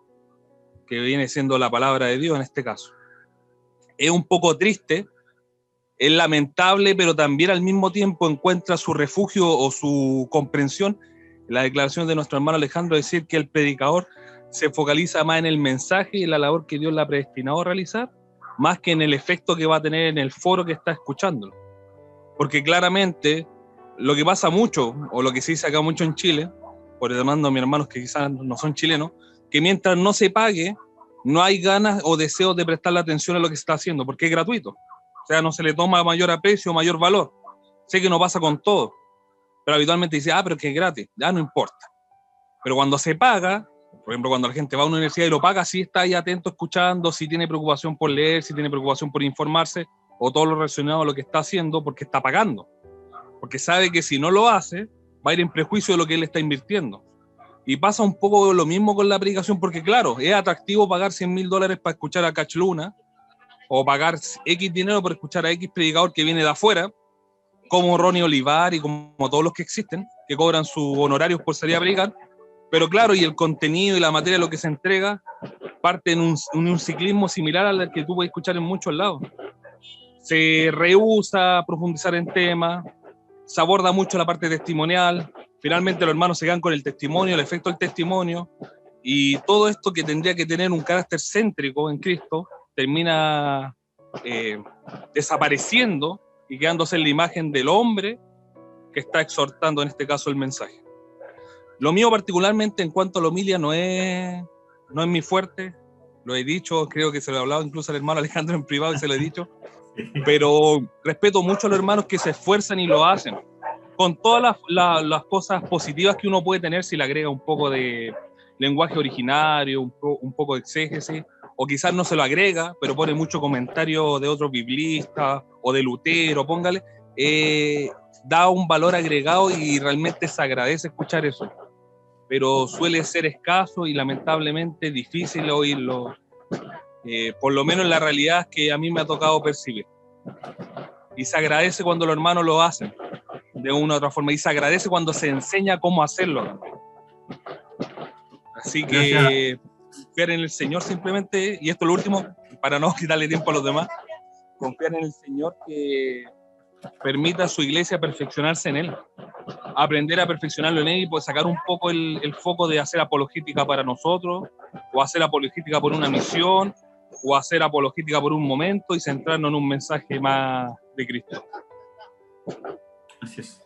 que viene siendo la palabra de Dios en este caso. Es un poco triste, es lamentable, pero también al mismo tiempo encuentra su refugio o su comprensión en la declaración de nuestro hermano Alejandro, decir que el predicador se focaliza más en el mensaje y en la labor que Dios le ha predestinado a realizar, más que en el efecto que va a tener en el foro que está escuchándolo. Porque claramente lo que pasa mucho, o lo que se dice acá mucho en Chile, por demanda a mis hermanos que quizás no son chilenos, que mientras no se pague, no hay ganas o deseos de prestarle atención a lo que se está haciendo, porque es gratuito. O sea, no se le toma mayor aprecio o mayor valor. Sé que no pasa con todo, pero habitualmente dice, pero es que es gratis, ya no importa. Pero cuando se paga, por ejemplo, cuando la gente va a una universidad y lo paga, sí está ahí atento, escuchando, sí tiene preocupación por leer, sí tiene preocupación por informarse, o todo lo relacionado a lo que está haciendo, porque está pagando. Porque sabe que si no lo hace, va a ir en prejuicio de lo que él está invirtiendo. Y pasa un poco lo mismo con la predicación, porque claro, es atractivo pagar $100,000 para escuchar a Cach Luna, o pagar X dinero por escuchar a X predicador que viene de afuera, como Ronnie Olivar y como todos los que existen, que cobran sus honorarios por salir a predicar. Pero claro, y el contenido y la materia, lo que se entrega, parte en un ciclismo similar al que tú puedes escuchar en muchos lados. Se rehúsa a profundizar en temas, se aborda mucho la parte testimonial, finalmente los hermanos se quedan con el testimonio, el efecto del testimonio, y todo esto que tendría que tener un carácter céntrico en Cristo, termina desapareciendo y quedándose en la imagen del hombre que está exhortando en este caso el mensaje. Lo mío particularmente en cuanto a la homilia no es mi fuerte, lo he dicho, creo que se lo he hablado incluso al hermano Alejandro en privado y se lo he dicho, pero respeto mucho a los hermanos que se esfuerzan y lo hacen, con todas las cosas positivas que uno puede tener si le agrega un poco de lenguaje originario, un poco de exégesis, o quizás no se lo agrega, pero pone mucho comentario de otros biblistas, o de Lutero, póngale, da un valor agregado y realmente se agradece escuchar eso, pero suele ser escaso y lamentablemente difícil oírlo, por lo menos en la realidad que a mí me ha tocado percibir. Y se agradece cuando los hermanos lo hacen de una u otra forma, y se agradece cuando se enseña cómo hacerlo. Así que confiar en el Señor simplemente, y esto es lo último, para no quitarle tiempo a los demás, confiar en el Señor que permita a su iglesia perfeccionarse en Él, aprender a perfeccionarlo en Él y pues sacar un poco el foco de hacer apologética para nosotros, o hacer apologética por una misión, o hacer apologética por un momento y centrarnos en un mensaje más de Cristo. Así es.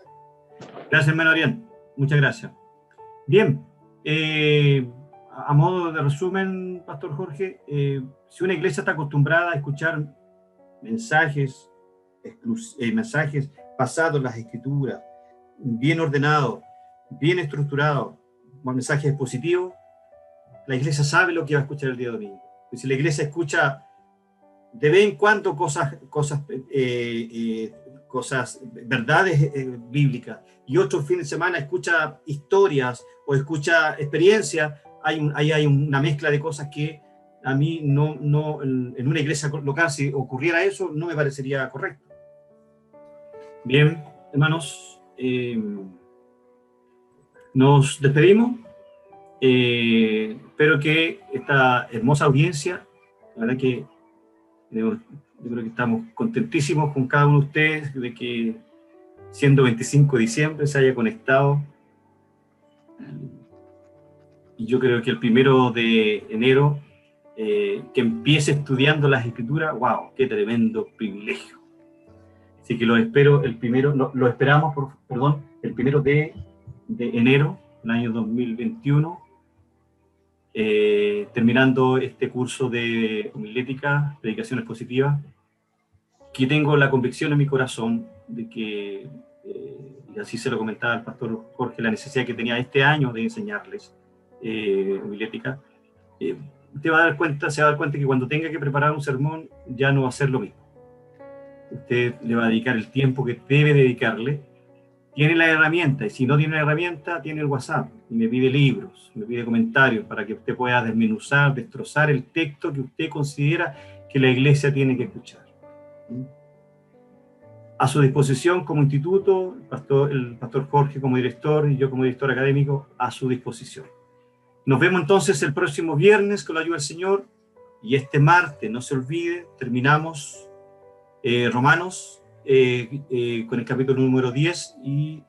Gracias, hermano Arián. Muchas gracias. Bien, a modo de resumen, Pastor Jorge, si una iglesia está acostumbrada a escuchar mensajes basados en las Escrituras, bien ordenados, bien estructurados, con mensajes positivos, la iglesia sabe lo que va a escuchar el día domingo. Y si la iglesia escucha de vez en cuando verdades bíblicas, y otro fin de semana escucha historias o escucha experiencias, ahí hay una mezcla de cosas que a mí no en una iglesia local, si ocurriera eso, no me parecería correcto. Bien, hermanos, nos despedimos. Espero que esta hermosa audiencia, la verdad que yo creo que estamos contentísimos con cada uno de ustedes de que siendo 25 de diciembre se haya conectado, y yo creo que el 1 de enero que empiece estudiando las Escrituras, wow, qué tremendo privilegio. Así que lo esperamos el 1 de enero del año 2021, terminando este curso de homilética, predicaciones positivas, que tengo la convicción en mi corazón de que, y así se lo comentaba al pastor Jorge, la necesidad que tenía este año de enseñarles homilética. Usted se va a dar cuenta que cuando tenga que preparar un sermón ya no va a ser lo mismo. Usted le va a dedicar el tiempo que debe dedicarle. Tiene la herramienta, y si no tiene la herramienta, tiene el WhatsApp, y me pide libros, me pide comentarios para que usted pueda desmenuzar, destrozar el texto que usted considera que la iglesia tiene que escuchar. A su disposición como instituto, el pastor Jorge como director y yo como director académico, a su disposición. Nos vemos entonces el próximo viernes con la ayuda del Señor, y este martes, no se olvide, terminamos Romanos con el capítulo número 10, y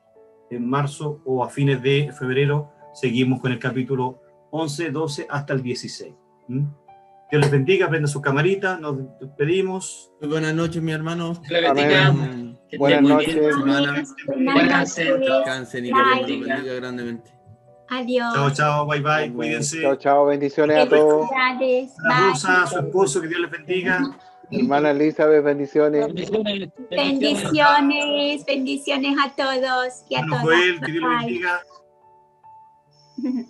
en marzo o a fines de febrero seguimos con el capítulo 11, 12 hasta el 16. Dios les bendiga, prenda su camarita, nos despedimos. Muy buenas noches, mi hermano. Buenas noches. Descansen y que Dios los bendiga grandemente. Adiós. Chao, chao, bye, bye, cuídense. Chao, chao, bendiciones a todos. Felicidades. A Rosa, a su esposo, que Dios les bendiga. Hermana Elizabeth, bendiciones. Bendiciones a todos y a Hermano todas. Joel, que Dios les bendiga. Bye.